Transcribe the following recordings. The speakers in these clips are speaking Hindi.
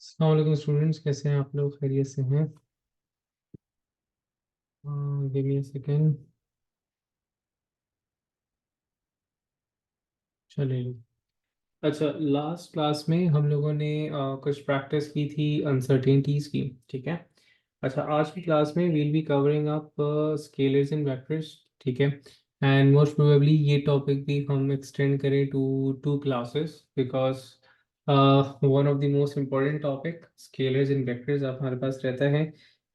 अस्सलाम वालेकुम स्टूडेंट्स, कैसे हैं आप लोग? खैरियत से हैं? Give me a second. चलिए। अच्छा, लास्ट क्लास में हम लोगों ने कुछ प्रैक्टिस की थी अनसर्टेनिटीज की। ठीक है। अच्छा, आज की क्लास में will be covering up scalars and vectors. ठीक है। एंड मोस्ट प्रोबेबली ये टॉपिक भी हम एक्सटेंड करें to two classes, because one of the most important topic scalars and vectors हमारे पास रहता है।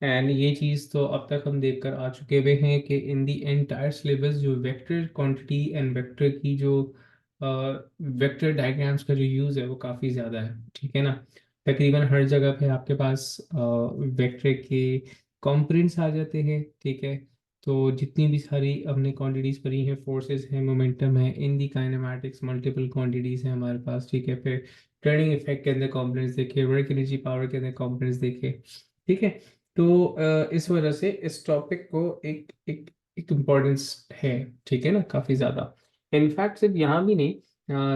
एंड ये चीज़ तो अब तक हम देख कर आ चुके हुए हैं कि इन दी एंटायर सिलेबस जो वेक्टर क्वांटिटी एंड वेक्टर की जो वेक्टर डायग्राम्स का जो यूज़ है वो काफ़ी ज़्यादा है। ठीक है ना। तकरीबन हर जगह पे आपके पास वेक्टर के कॉम्पोनेंट्स आ जाते हैं। ठीक है। तो जितनी भी सारी हमने क्वांटिटीज़ पढ़ी हैं, फोर्सेस हैं, मोमेंटम है, इन दी काइनेमैटिक्स मल्टीपल क्वांटिटीज़ हैं हमारे पास। ठीक है। फिर टर्निंग इफेक्ट के अंदर कॉम्पोनेंट्स देखे, वर्क एनर्जी पावर के अंदर कॉम्पोनेंट्स देखे। ठीक है। तो इस वजह से इस टॉपिक को एक एक एक इम्पोर्टेंस है। ठीक है ना, काफ़ी ज़्यादा। इनफैक्ट सिर्फ यहाँ भी नहीं,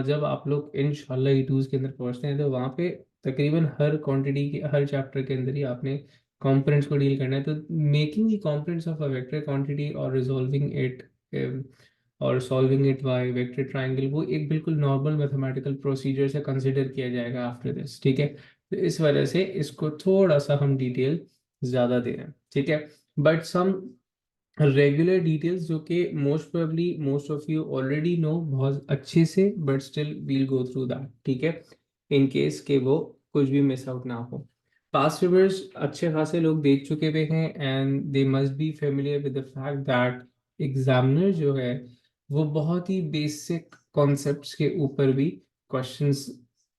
जब आप लोग इंशाल्लाह E2s के अंदर पहुँचते हैं तो वहाँ पे तकरीबन हर क्वांटिटी के हर चैप्टर के अंदर ही आपने कंपोनेंट्स को डील करना है। तो making the components of a vector quantity और रिजॉल्विंग इट और solving it by vector triangle, वो एक बिल्कुल नॉर्मल मैथमेटिकल प्रोसीजर से कंसिडर किया जाएगा आफ्टर दिस। ठीक है। तो इस वजह से इसको थोड़ा सा हम डिटेल ज़्यादा दे रहे हैं। ठीक है। बट सम रेगुलर डिटेल्स जो कि most probably most of you already know बहुत अच्छे से, but still will go through that. ठीक है। इन केस के वो कुछ भी मिस आउट ना हो। पास्ट पेपर्स अच्छे खासे लोग देख चुके हुए हैं and they must be familiar with the fact that examiner जो है वो बहुत ही बेसिक कॉन्सेप्ट्स के ऊपर भी क्वेश्चंस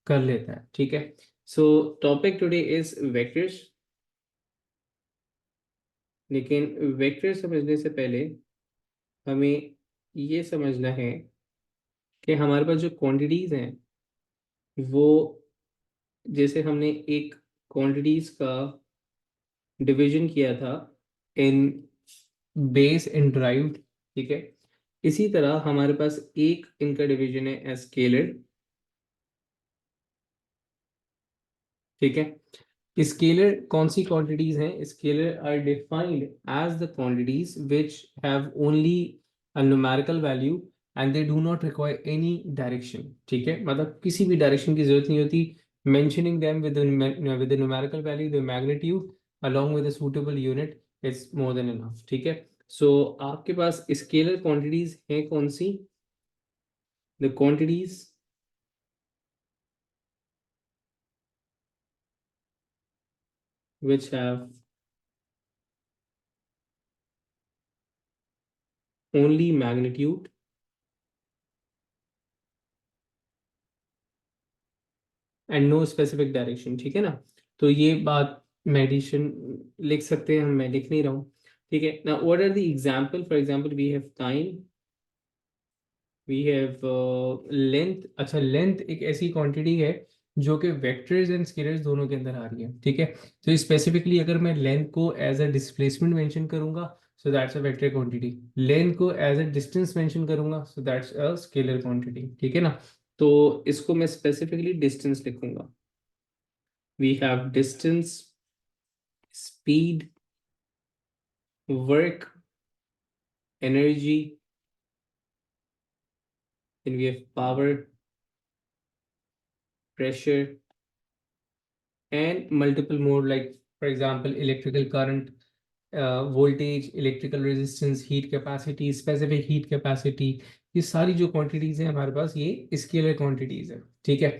कर लेता है। ठीक है। सो टॉपिक टुडे इज वेक्टर्स। लेकिन वेक्टर समझने से पहले हमें ये समझना है कि हमारे पास जो क्वांटिटीज हैं वो, जैसे हमने एक क्वांटिटीज का डिवीजन किया था इन बेस एंड ड्राइव्ड। ठीक है। इसी तरह हमारे पास एक इनका डिवीजन है स्केलर। ठीक है। स्केलर कौन सी क्वांटिटीज हैं? Scalar are defined as the quantities which have only a numerical value and they do not require any direction. ठीक है। मतलब किसी भी डायरेक्शन की जरूरत नहीं होती। Mentioning them with numerical value, the magnitude along with a suitable unit is more than enough। ठीक है। सो आपके पास स्केलर क्वांटिटीज हैं कौन सी? The quantities which have only magnitude and no specific direction. ठीक है ना। तो ये बात मेडिशन लिख सकते हैं हम, मैं लिख नहीं रहा हूँ। ठीक है ना। What are the example? For example we have time, we have length. अच्छा, लेंथ एक ऐसी क्वांटिटी है जो कि वेक्टर्स एंड स्केलर्स दोनों के अंदर आ रही है। ठीक है। तो स्पेसिफिकली अगर मैं लेंथ को एज अ डिस्प्लेसमेंट मेंशन करूंगा, so that's a vector quantity. Length को एज अ डिस्टेंस मेंशन करूंगा, so that's a scalar quantity. ठीक है ना। तो इसको मैं स्पेसिफिकली डिस्टेंस लिखूंगा। We have distance, speed, work, energy, then we have power, pressure, and multiple more, like for example electrical current, voltage, electrical resistance, heat capacity, specific heat capacity। ये सारी जो क्वांटिटीज हैं हमारे पास, ये स्केलर क्वांटिटीज है। ठीक है।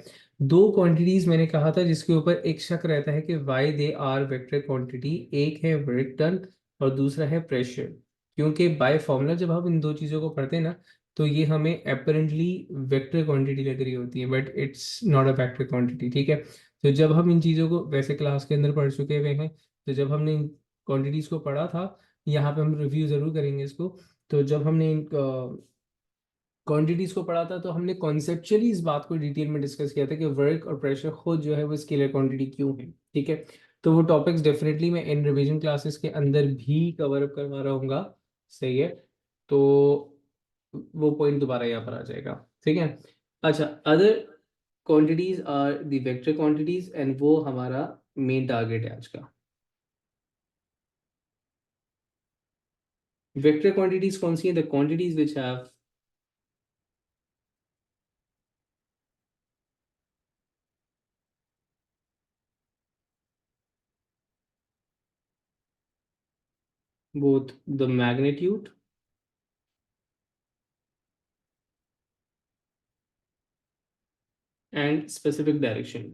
दो क्वांटिटीज मैंने कहा था जिसके ऊपर एक शक रहता है कि why they are vector quantity. एक है वर्क डन और दूसरा है प्रेशर। क्योंकि बाय फॉर्मूला जब हम इन दो चीज़ों को पढ़ते हैं ना, तो ये हमें अपेरेंटली वेक्टर क्वांटिटी लग रही होती है, but it's not a vector quantity. ठीक है। तो जब हम इन चीज़ों को वैसे क्लास के अंदर पढ़ चुके हुए हैं, तो जब हमने इन क्वांटिटीज़ को पढ़ा था, यहाँ पे हम रिव्यू ज़रूर करेंगे इसको। तो जब हमने इन क्वांटिटीज़ को पढ़ा था तो हमने कॉन्सेप्चुअली इस बात को डिटेल में डिस्कस किया था कि वर्क और प्रेशर खुद जो है वो स्केलर क्वांटिटी क्यों है। ठीक है। तो वो टॉपिक्स डेफिनेटली मैं इन रिवीजन क्लासेस के अंदर भी कवर अप करवा रहा हूँ। सही है। तो वो पॉइंट दोबारा यहाँ पर आ जाएगा। ठीक है। अच्छा, other quantities are the vector quantities and वो हमारा मेन टारगेट है आज का। वेक्टर क्वांटिटीज कौन सी है? The quantities which have both the magnitude and specific direction।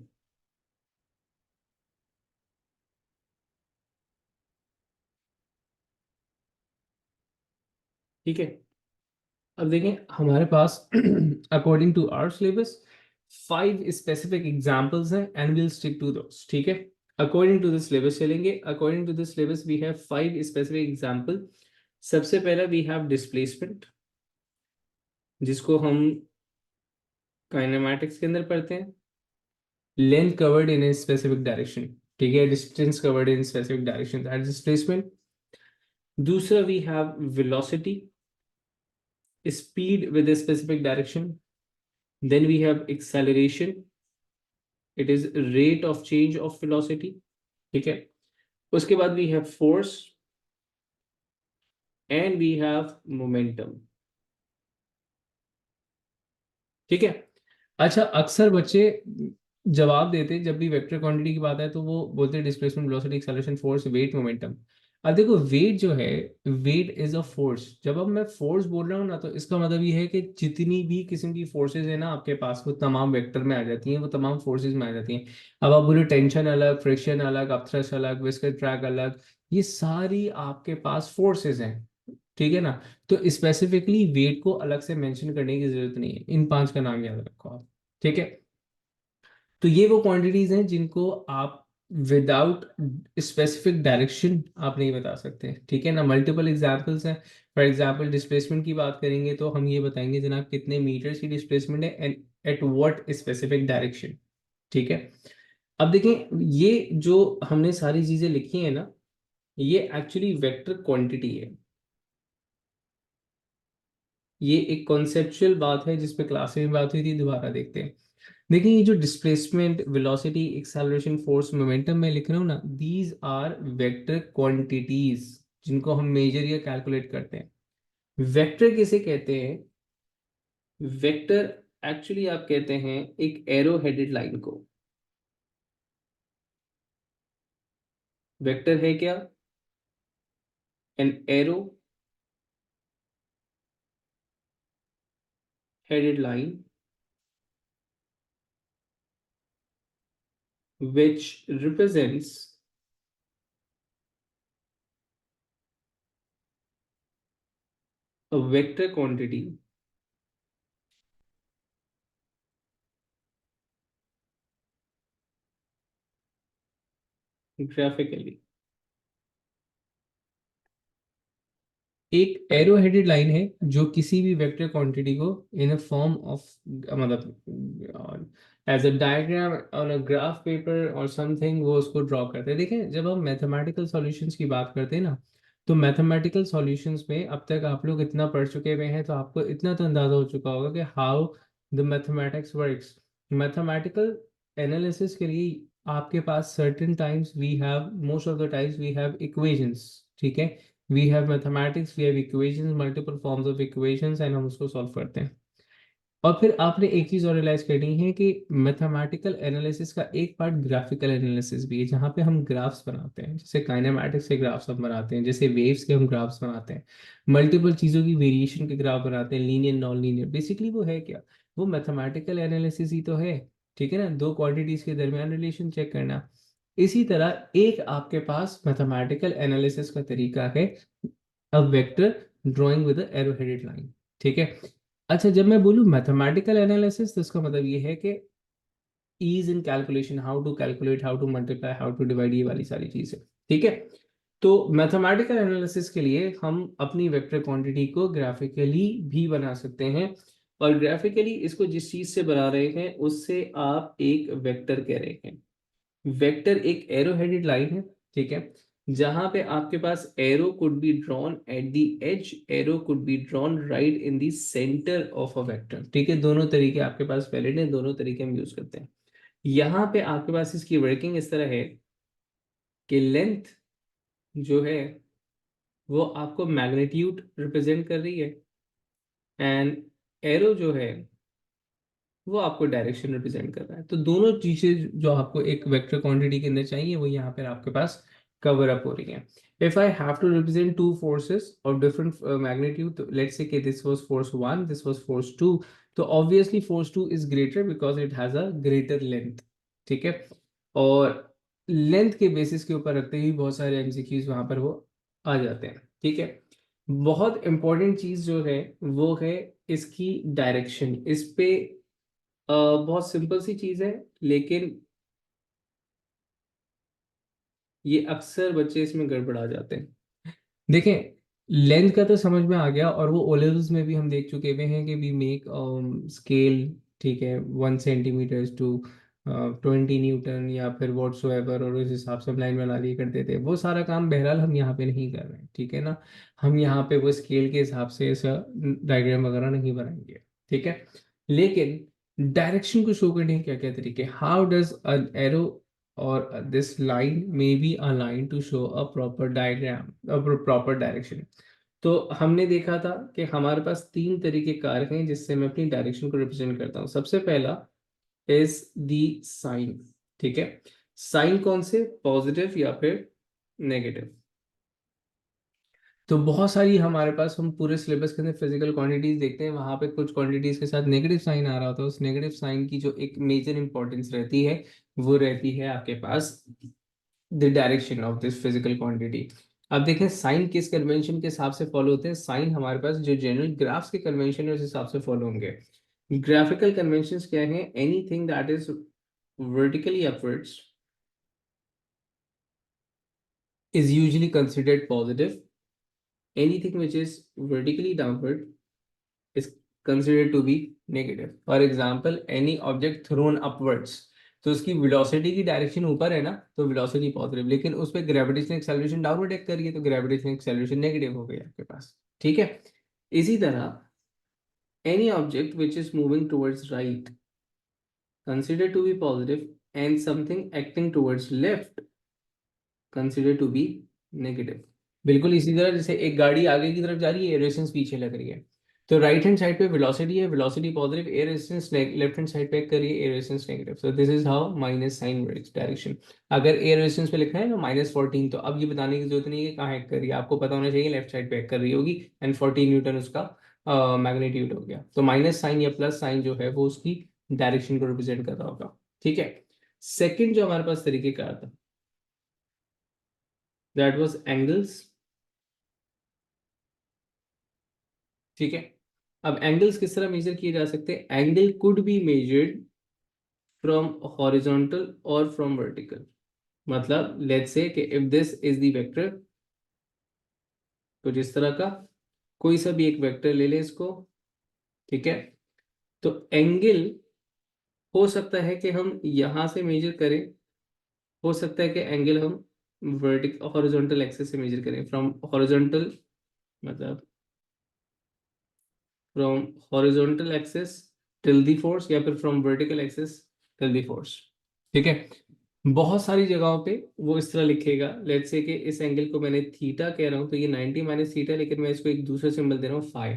ठीक है, अब देखें हमारे पास according to our syllabus 5 specific examples हैं and will stick to those. ठीक है, अकॉर्डिंग टू द सिलेबस चलेंगे। According to the syllabus we have 5 specific example. सबसे पहला वी हैव डिस्प्लेसमेंट, जिसको हम काइनेमैटिक्स के अंदर पढ़ते हैं। Length covered in a specific direction, ठीक है, distance covered in specific direction, that is displacement. दूसरा we have velocity, speed with a specific direction। Then we have acceleration, it is rate of change of velocity। ठीक है, उसके बाद we have force and we have momentum। ठीक है, अच्छा अक्सर बच्चे जवाब देते जब भी वेक्टर क्वांटिटी की बात है तो वो बोलते हैं displacement, velocity, acceleration, force, weight, momentum. अब देखो वेट जो है, वेट इज अ फोर्स। जब अब मैं फोर्स बोल रहा हूँ ना तो इसका मतलब ये है कि जितनी भी किस्म की फोर्सेज है ना आपके पास वो तमाम वेक्टर में आ जाती हैं, वो तमाम फोर्सेज में आ जाती हैं। अब आप बोलो टेंशन अलग, फ्रिक्शन अलग, अपथ्रस्ट अलग, विस्कस ड्रैग अलग, ये सारी आपके पास फोर्सेज हैं। ठीक है ना, तो स्पेसिफिकली वेट को अलग से मेंशन करने की जरूरत नहीं है, इन 5 का नाम याद रखो आप। ठीक है, तो ये वो क्वांटिटीज हैं जिनको आप विदाउट स्पेसिफिक डायरेक्शन आप नहीं बता सकते। ठीक है ना, मल्टीपल एग्जांपल्स हैं। फॉर एग्जांपल डिस्प्लेसमेंट की बात करेंगे तो हम ये बताएंगे जनाब कितने मीटर्स की डिस्प्लेसमेंट है and at what specific direction. ठीक है, अब देखें ये जो हमने सारी चीजें लिखी है ना, ये एक्चुअली वेक्टर क्वांटिटी है। ये एक कॉन्सेप्चुअल बात है जिसपे क्लास में बात हुई थी, दोबारा देखते हैं। देखिए ये जो displacement, velocity, acceleration, force, momentum मैं लिख रहा हूँ ना, दीज आर वेक्टर क्वांटिटीज जिनको हम मेजर या कैलकुलेट करते हैं। वेक्टर किसे कहते हैं? वेक्टर एक्चुअली आप कहते हैं एक एरो हेडेड लाइन को। वेक्टर है क्या? An arrow headed line which represents a vector quantity graphically। एक एरो हेडेड लाइन है जो किसी भी वेक्टर क्वांटिटी को इन अ फॉर्म ऑफ, मतलब as a diagram on a graph paper और समथिंग, वो उसको ड्रॉ करते हैं। देखें जब हम मैथमेटिकल सॉल्यूशंस की बात करते हैं ना, तो मैथमेटिकल सॉल्यूशंस में अब तक आप लोग इतना पढ़ चुके हुए हैं तो आपको इतना तो अंदाजा हो चुका होगा कि how the mathematics works. Mathematical analysis के लिए आपके पास certain times we have, most of the times we have equations. ठीक है, we have mathematics, we have equations, multiple forms of equations and हम उसको सॉल्व करते हैं। और फिर आपने एक चीज और रियलाइज करनी है कि मैथमेटिकल एनालिसिस का एक पार्ट ग्राफिकल एनालिसिस भी है, जहाँ पे हम ग्राफ्स बनाते हैं। जैसे काइनेमैटिक्स के ग्राफ्स हम बनाते हैं, जैसे वेव्स के हम ग्राफ्स बनाते हैं, मल्टीपल चीज़ों की वेरिएशन के ग्राफ बनाते हैं, लीनियर नॉन लीनियर। बेसिकली वो है क्या? वो मैथमेटिकल एनालिसिस ही तो है। ठीक है ना, दो क्वांटिटीज के दरमियान रिलेशन चेक करना। इसी तरह एक आपके पास मैथमेटिकल एनालिसिस का तरीका है, a vector drawing with arrow headed line. ठीक है, अच्छा जब मैं बोलूँ मैथमेटिकल एनालिसिस तो इसका मतलब ये है कि ease in calculation, how to calculate, how to multiply, how to divide, ये वाली सारी चीजें। ठीक है, तो मैथमेटिकल एनालिसिस के लिए हम अपनी वेक्टर क्वांटिटी को ग्राफिकली भी बना सकते हैं। और ग्राफिकली इसको जिस चीज से बना रहे हैं उससे आप एक वेक्टर कह रहे हैं। वेक्टर एक एरो हेडेड लाइन है। ठीक है, जहां पे आपके पास arrow could be drawn at the edge, arrow could be drawn right in the centre of a vector. ठीक है, दोनों तरीके आपके पास वैलिड हैं, दोनों तरीके हम यूज करते हैं। यहाँ पे आपके पास इसकी वर्किंग इस तरह है कि लेंथ जो है वो आपको मैग्नीट्यूड रिप्रेजेंट कर रही है, एंड एरो जो है वो आपको डायरेक्शन रिप्रेजेंट कर रहा है। तो दोनों चीजें जो आपको एक वेक्टर क्वांटिटी के अंदर चाहिए वो यहाँ पर आपके पास कवर अप हो रही है। If I have to represent two forces of different magnitude, तो let's say that this was force 1, this was force 2, तो obviously force 2 is greater because it has a greater length. ठीक है, और लेंथ के बेसिस के ऊपर रखते ही बहुत सारे एमसीक्यूज वहां पर वो आ जाते हैं। ठीक है, बहुत इंपॉर्टेंट चीज जो है वो है इसकी डायरेक्शन। इस पे बहुत सिंपल सी चीज है, लेकिन ये अक्सर बच्चे इसमें गड़बड़ा जाते हैं। देखें, लेंथ का तो समझ में आ गया, और वो ओ लेवल्स में भी हम देख चुके हुए हैं कि वी मेक स्केल, ठीक है, 1 सेंटीमीटर टू 20 न्यूटन या फिर वॉट्स एवर, और उस हिसाब से हम लाइन बना दिए करते थे। वो सारा काम बहरहाल हम यहाँ पे नहीं कर रहे हैं, ठीक है ना। हम यहाँ पे वो स्केल के हिसाब से ऐसा डायग्राम वगैरह नहीं बनाएंगे, ठीक है। लेकिन डायरेक्शन को शो करने के क्या क्या तरीके, how does an arrow or this line may be aligned to show a proper diagram, a proper direction। तो हमने देखा था कि हमारे पास तीन तरीके कारक हैं जिससे मैं अपनी डायरेक्शन को रिप्रेजेंट करता हूँ। सबसे पहला इज दी साइन। ठीक है, साइन कौन से, पॉजिटिव या फिर नेगेटिव। तो बहुत सारी हमारे पास, हम पूरे सिलेबस के अंदर फिजिकल क्वांटिटीज देखते हैं, वहां पे कुछ क्वांटिटीज के साथ नेगेटिव साइन आ रहा होता है। उस नेगेटिव साइन की जो एक मेजर इंपॉर्टेंस रहती है वो रहती है आपके पास the direction of this physical quantity. अब देखें साइन किस कन्वेंशन के हिसाब से फॉलो होते हैं। साइन हमारे पास जो जनरल ग्राफ्स के कन्वेंशन है उस हिसाब से फॉलो होंगे। ग्राफिकल कन्वेंशंस क्या है, anything that is vertically upwards is usually considered positive. Anything which is vertically downward is considered to be negative. For example, any object thrown upwards, तो उसकी वेलोसिटी की डायरेक्शन ऊपर है ना, तो वेलोसिटी पॉजिटिव, लेकिन उस पर ग्रेविटेशनल एक्सेलरेशन डाउनवर्ड एक्ट करिए तो ग्रेविटेशनल एक्सेलरेशन नेगेटिव हो गई आपके पास। ठीक है, इसी तरह any object which is moving towards right consider to be positive, and something acting towards left consider to be negative. बिल्कुल इसी तरह जैसे एक गाड़ी आगे की तरफ जा रही है, एयर रेजिस्टेंस पीछे लग रही है, तो राइट हैंड साइड पे वेलोसिटी है, velocity positive, air resistance left hand side पे करिए, air resistance negative. So this is how minus sign works direction. अगर एयर रेजिस्टेंस पे लिखा है ना -14, तो अब ये बताने की जरूरत नहीं है कि कहाँ एक्ट कर रही है, आपको पता होना चाहिए लेफ्ट साइड पे एक्ट कर रही होगी, एंड 14 न्यूटन उसका मैग्नीट्यूड हो गया। तो माइनस साइन या प्लस साइन जो है वो उसकी डायरेक्शन को रिप्रेजेंट कर रहा होगा। ठीक है, सेकेंड जो हमारे पास तरीके का था दैट वाज एंगल्स। ठीक है, अब एंगल्स किस तरह मेजर किए जा सकते हैं, angle could be measured from horizontal और फ्रॉम वर्टिकल। मतलब लेट्स से कि if this is the vector, तो जिस तरह का कोई सा भी एक वेक्टर ले ले इसको, ठीक है, तो एंगल हो सकता है कि हम यहां से मेजर करें, हो सकता है कि एंगल हम वर्टिकल हॉरिजॉन्टल एक्सिस से मेजर करें, फ्रॉम हॉरिजॉन्टल, मतलब from horizontal axis till the force, या फिर from vertical axis till the force. ठीक है, बहुत सारी जगहों पे वो इस तरह लिखेगा, लेट्स से कि इस एंगल को मैंने थीटा कह रहा हूं, तो ये 90 माइनस थीटा, लेकिन मैं इसको एक दूसरा सिंबल दे रहा हूँ फाई।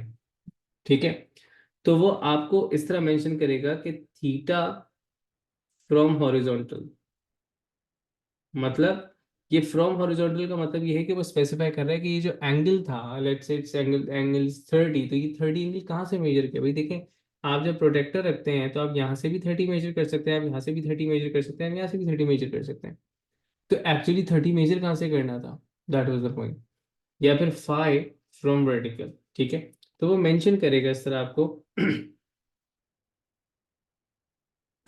ठीक है, तो वो आपको इस तरह मेंशन करेगा कि थीटा फ्रॉम हॉरिजॉन्टल, मतलब ये फ्रॉम हॉरिजॉन्टल का मतलब ये है कि वो स्पेसिफाई कर रहा है कि ये जो एंगल था, लेट्स से इट्स एंगल 30, तो ये 30 एंगल कहाँ से मेजर किया भाई। देखें, आप जब प्रोटेक्टर रखते हैं तो आप यहाँ से भी 30 मेजर कर सकते हैं, आप यहाँ से भी 30 मेजर कर सकते हैं, आप यहाँ से भी 30 मेजर कर सकते हैं। तो एक्चुअली 30 मेजर कहाँ से करना था, दैट वाज द पॉइंट। या फिर फाई फ्रॉम वर्टिकल। ठीक है, तो वो मेंशन करेगा इस तरह आपको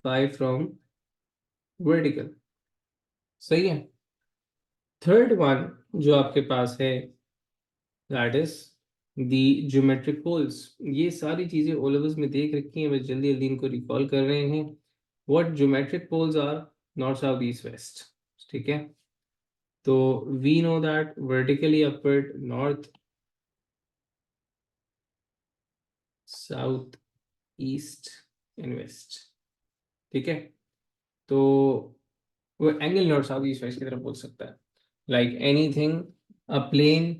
फाई फ्रॉम वर्टिकल। सही है। थर्ड वन जो आपके पास है that is the geometric poles. ये सारी चीजें ओ लेवल्स में देख रखी हैं, बस जल्दी जल्दी इनको रिकॉल कर रहे हैं। What geometric poles are, north south east west. ठीक है, तो we know that vertically upward north, south, east and west, ठीक है। तो वो angle north south east west की तरफ बोल सकता है। Like anything a plane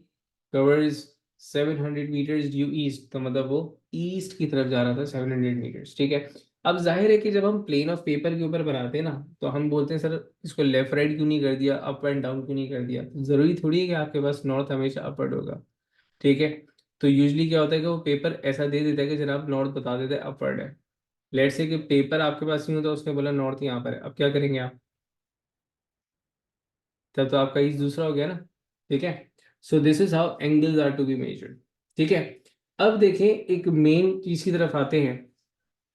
covers 700 metres due east, तो मतलब वो ईस्ट की तरफ जा रहा था 700 मीटर्स, ठीक है। अब जाहिर है कि जब हम प्लेन ऑफ पेपर के ऊपर बनाते हैं ना, तो हम बोलते हैं सर इसको लेफ्ट राइट क्यों नहीं कर दिया, अप एंड डाउन क्यों नहीं कर दिया। तो जरूरी थोड़ी है कि आपके पास नॉर्थ हमेशा अपवर्ड होगा, ठीक है। तो यूजली क्या होता है कि वो पेपर ऐसा दे देता है कि जनाब नॉर्थ बता देता है अपवर्ड है। लेट से कि पेपर आपके पास नहीं होता, उसने बोला नॉर्थ यहाँ पर है, अब क्या करेंगे आप, तब तो आपका ईस्ट दूसरा हो गया ना, ठीक है। So this is how angles are to be measured, ठीक है। अब देखें एक मेन चीज की तरफ आते हैं,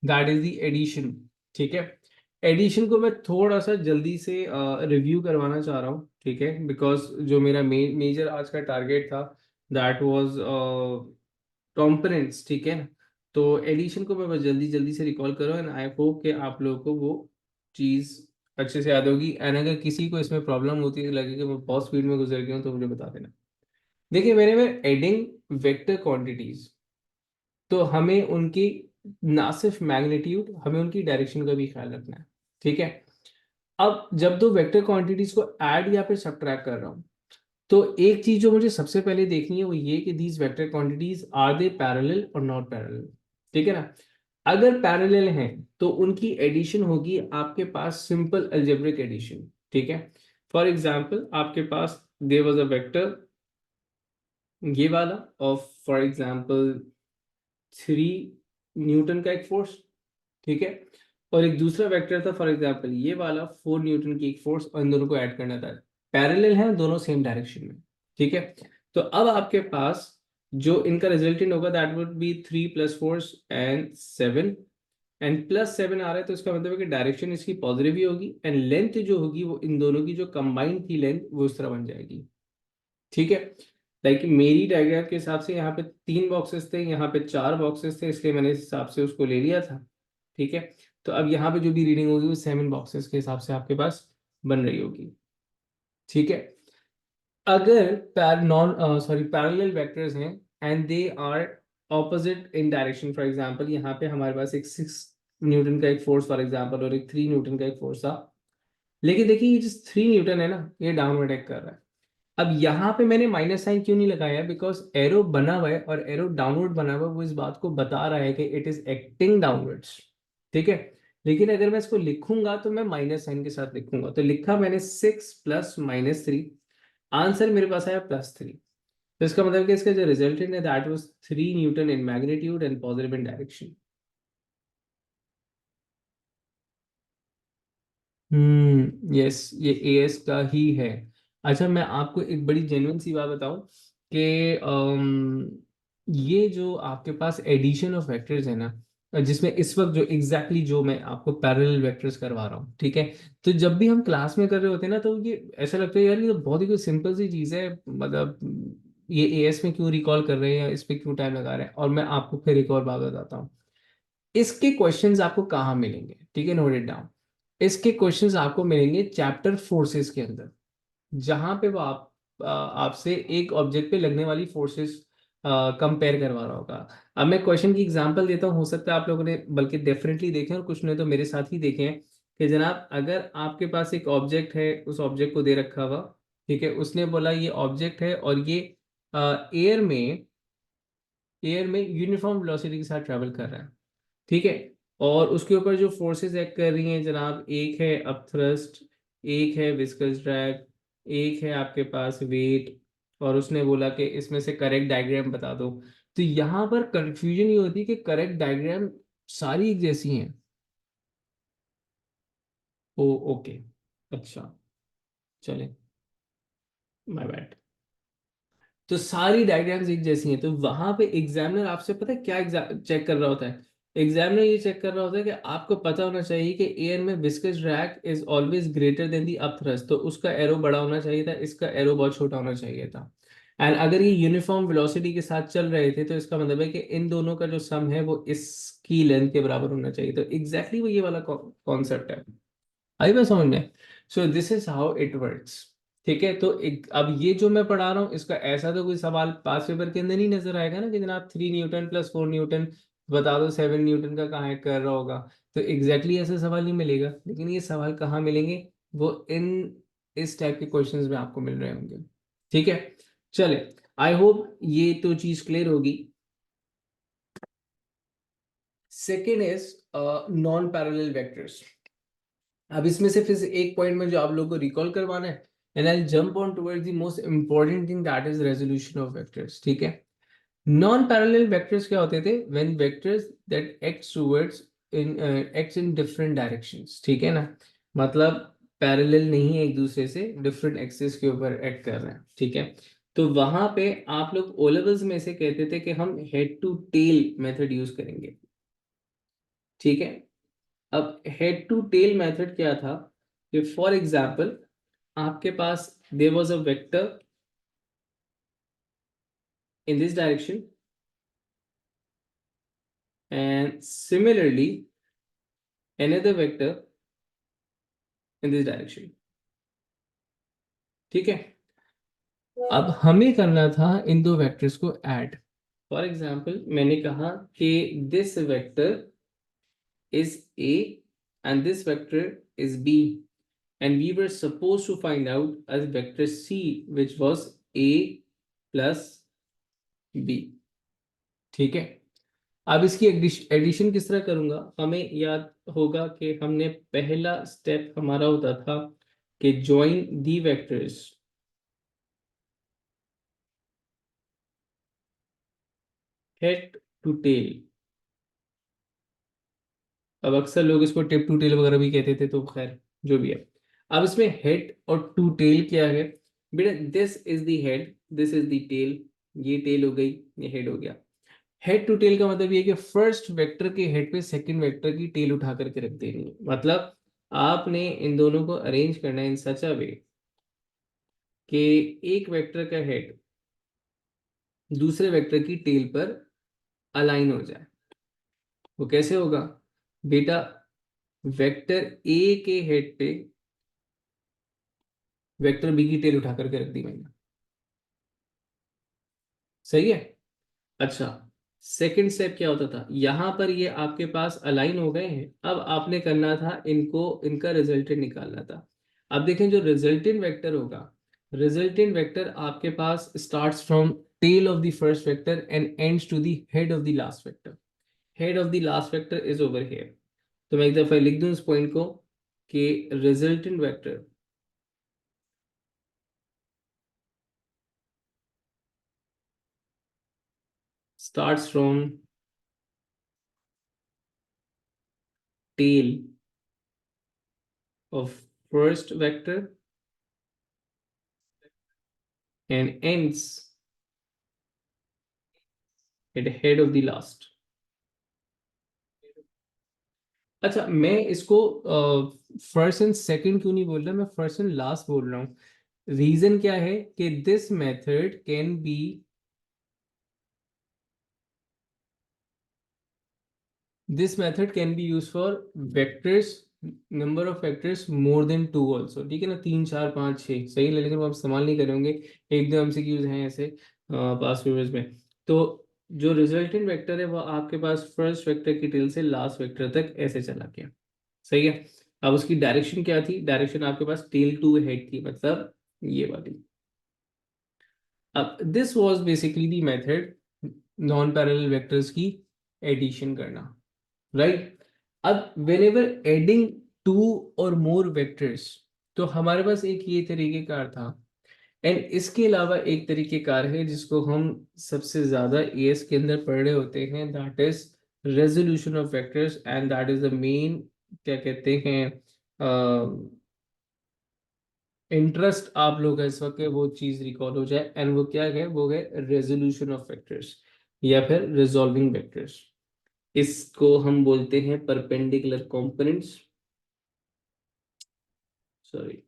दैट इज द एडिशन, ठीक है। एडिशन को मैं थोड़ा सा जल्दी से रिव्यू करवाना चाह रहा हूँ, ठीक है, बिकॉज जो मेरा मेजर आज का टारगेट था दैट वाज कॉम्पोनेंट्स, ठीक है ना। तो एडिशन को मैं बस जल्दी जल्दी से रिकॉल करूँ एंड आई होप कि आप लोगों को वो चीज़ अच्छे से याद होगी। एंड अगर किसी को इसमें प्रॉब्लम होती है, लगे कि मैं बहुत स्पीड में गुजर गया हूँ, तो मुझे बता देना। देखिए मेरे में एडिंग वेक्टर क्वांटिटीज, तो हमें उनकी ना सिर्फ मैग्नीट्यूड, हमें उनकी डायरेक्शन का भी ख्याल रखना है, ठीक है। अब जब दो वेक्टर क्वांटिटीज को ऐड या फिर सब्ट्रैक्ट कर रहा हूँ, तो एक चीज जो मुझे सबसे पहले देखनी है वो ये कि these vector quantities are they parallel और नॉट पैरेलल, ठीक है ना। अगर पैरेलल हैं तो उनकी एडिशन होगी आपके पास सिंपल अलजेब्रिक एडिशन, ठीक है। फॉर एग्जांपल आपके पास देयर वाज अ वेक्टर ये वाला ऑफ फॉर एग्जांपल 3 न्यूटन का एक फोर्स, ठीक है। और एक दूसरा वेक्टर था फॉर एग्जांपल ये वाला 4 न्यूटन की एक फोर्स, और इन दोनों को ऐड करना था। पैरेलल है दोनों सेम डायरेक्शन में, ठीक है। तो अब आपके पास जो इनका रिजल्टेंट होगा that would be 3 + 4 and 7, and +7 आ रहा है, तो इसका मतलब है कि डायरेक्शन इसकी पॉजिटिव ही होगी, एंड लेंथ जो होगी वो इन दोनों की जो कंबाइंड थी लेंथ वो इस तरह बन जाएगी, ठीक है। लाइक मेरी डायग्राम के हिसाब से यहाँ पे 3 बॉक्सेस थे, यहाँ पे 4 बॉक्सेस थे, इसलिए मैंने इस हिसाब से उसको ले लिया था, ठीक है। तो अब यहाँ पे जो भी रीडिंग होगी वो 7 बॉक्सेस के हिसाब से आपके पास बन रही होगी, ठीक है। अगर पैरेलल वेक्टर्स हैं and they are opposite in direction, for example यहाँ पे हमारे पास एक 6 न्यूटन का एक फोर्स फॉर एग्जांपल और एक 3 न्यूटन का एक फोर्स था, लेकिन देखिए ये जो 3 न्यूटन है ना ये डाउनवर्ड एक्ट कर रहा है। अब यहाँ पे मैंने माइनस साइन क्यों नहीं लगाया, बिकॉज एरो बना हुआ है और एरो डाउनवर्ड बना हुआ है, वो इस बात को बता रहा है कि इट इज एक्टिंग डाउनवर्ड्स, ठीक है। लेकिन अगर मैं इसको लिखूंगा तो मैं माइनस साइन के साथ लिखूंगा, तो लिखा मैंने 6 + -3, आंसर मेरे पास आया +3। तो इसका मतलब कि इसका जो रिजल्टेंट है that was 3 Newton in magnitude and positive in direction. Yes ये एएस का ही है। अच्छा मैं आपको एक बड़ी जेन्युइन सी बात बताऊं कि ये जो आपके पास एडिशन ऑफ वेक्टर्स है ना, जिसमें इस वक्त जो जो मैं आपको पैरेलल वेक्टर्स करवा रहा हूँ, ठीक है। तो जब भी हम क्लास में कर रहे होते हैं ना, तो ये ऐसा लगता है यार ये तो बहुत ही कोई सिंपल सी चीज़ है, मतलब ये एएस में क्यों रिकॉल कर रहे हैं या इस पे क्यों टाइम लगा रहे हैं। और मैं आपको फिर एक और बात बताता हूँ, इसके क्वेश्चंस आपको कहाँ मिलेंगे, ठीक है, नोट इट डाउन। इसके क्वेश्चंस आपको मिलेंगे चैप्टर फोर्सेस के अंदर, जहां पे वो आपसे एक ऑब्जेक्ट पे लगने वाली फोर्सेस कंपेयर करवा रहा होगा। अब मैं क्वेश्चन की एग्जांपल देता हूँ, हो सकता है आप लोगों ने बल्कि डेफिनेटली देखे हैं और कुछ ने तो मेरे साथ ही देखे हैं, कि जनाब अगर आपके पास एक ऑब्जेक्ट है, उस ऑब्जेक्ट को दे रखा हुआ, ठीक है, उसने बोला ये ऑब्जेक्ट है और ये एयर में यूनिफॉर्म वेलोसिटी के साथ ट्रैवल कर रहा है, ठीक है। और उसके ऊपर जो फोर्सेस एक्ट कर रही हैं जनाब, एक है अपथ्रस्ट, एक है विस्कस ड्रैग, एक है आपके पास वेट, और उसने बोला कि इसमें से करेक्ट डायग्राम बता दो। तो यहाँ पर कंफ्यूजन ये होती है कि करेक्ट डायग्राम सारी एक जैसी हैं। ओ ओके, अच्छा, चले, माय बैड। तो सारी डायग्राम्स एक जैसी हैं, तो वहां पे एग्जामिनर आपसे पता है क्या चेक कर रहा होता है। एग्जामिनर ये चेक कर रहा होता है कि आपको पता होना चाहिए कि एयर में viscous drag is always greater than the upthrust, तो उसका एरो बड़ा होना चाहिए था, इसका एरो बहुत छोटा होना चाहिए था। एंड अगर ये यूनिफॉर्म वेलोसिटी के साथ चल रहे थे, तो इसका मतलब है कि इन दोनों का जो सम है वो इसकी लेंथ के बराबर होना चाहिए। तो एग्जैक्टली वो ये वाला कॉन्सेप्ट है। आई बात समझ में। सो this is how it works, ठीक है, तो अब ये जो मैं पढ़ा रहा हूँ इसका ऐसा तो कोई सवाल पास पेपर के अंदर नहीं नजर आएगा ना कि जनाब 3 न्यूटन प्लस 4 न्यूटन बता दो 7 न्यूटन का कहाँ कर रहा होगा। तो ऐसा सवाल नहीं मिलेगा, लेकिन ये सवाल कहाँ मिलेंगे, वो इस टाइप के क्वेश्चंस में आपको मिल रहे होंगे। ठीक है, चले, आई होप ये तो चीज क्लियर होगी। Second is non parallel vectors. अब इसमें से फिर से एक पॉइंट में जो आप लोगों को रिकॉल करवाना है, and I jump on towards the most important thing, that is resolution of vectors. ठीक है, नॉन पैरेलल वेक्टर्स क्या होते थे, when vectors that act towards in acts in different directions. ठीक है ना, मतलब पैरेलल नहीं है एक दूसरे से, डिफरेंट एक्सिस के ऊपर एक्ट कर रहे हैं। ठीक है, तो वहां पे आप लोग ओ लेवल्स में से कहते थे कि हम head to tail method use करेंगे। ठीक है, अब हेड टू टेल मेथड क्या था, कि फॉर एग्जाम्पल आपके पास there was a vector in this direction and similarly another vector in this direction। ठीक है, अब हमें करना था इन दो वेक्टर्स को ऐड। फॉर एग्जाम्पल मैंने कहा कि this vector is A and this vector is B, and we were supposed to find out as vector c which was a plus b। ठीक है, अब इसकी एडिशन किस तरह करूंगा, हमें याद होगा कि हमने पहला स्टेप हमारा होता था कि join the vectors head to tail. अब अक्सर लोग इसको टिप टू टेल वगैरह भी कहते थे, तो खैर जो भी है। अब इसमें हेड और टू टेल क्या है बेटा, this is the head, this is the tail, ये टेल हो गई, ये हेड हो गया। हेड टू टेल का मतलब ये है कि फर्स्ट वेक्टर के हेड पे सेकंड वेक्टर की टेल उठा करके रख देनी है। मतलब आपने इन दोनों को अरेंज करना है इन सच अ वे कि एक वेक्टर का हेड दूसरे वेक्टर की टेल पर अलाइन हो जाए। वो कैसे होगा बेटा, वेक्टर ए के हेड पे वेक्टर बी की टेल उठा करके रख दी मैंने। सही है, अच्छा, सेकंड स्टेप क्या होता था, यहां पर ये आपके पास अलाइन हो गए हैं, अब आपने करना था इनको, इनका रिजल्टेंट निकालना था। अब देखें जो रिजल्टेंट वेक्टर होगा, रिजल्टेंट वेक्टर आपके पास starts from tail of the first vector and ends to the head of the last vector. Head of the last vector is over here. तो मैं एक दफा लिख दूं इस पॉइंट को कि resultant vector starts from tail of first vector and ends at the head of the last। अच्छा, मैं इसको फर्स्ट एंड सेकंड क्यों नहीं बोल रहा, मैं फर्स्ट एंड लास्ट बोल रहा हूँ। रीजन क्या है कि this method can be, this method can be use for vectors, number of vectors more than two also. ठीक है ना, 3 4 5 6 सही है, लेकिन वो हम इस्तेमाल नहीं करेंगे, एक दो एमसीक्यूज हैं ऐसे पास पेपर्स में। तो जो रिजल्टेंट वेक्टर है वो आपके पास फर्स्ट वेक्टर की टेल से लास्ट वेक्टर तक ऐसे चला गया। सही है, अब उसकी डायरेक्शन क्या थी, डायरेक्शन आपके पास टेल टू हेड थी, मतलब ये वाली। अब this was basically the method non parallel vectors की एडिशन करना, राइट। अब वेन एडिंग टू और मोर वेक्टर्स, तो हमारे पास एक ये तरीकेकार था, एंड इसके अलावा एक तरीकेकार है जिसको हम सबसे ज्यादा एएस के अंदर पढ़ रहे होते हैं, that is resolution of vectors, and that is the main, क्या कहते हैं, इंटरेस्ट आप लोग का इस वक्त वो चीज रिकॉर्ड हो जाए, एंड वो क्या है, वो है रेजोल्यूशन ऑफ वेक्टर्स या फिर रिजॉल्विंग वेक्टर्स। इसको हम बोलते हैं परपेंडिकुलर कंपोनेंट्स, सॉरी।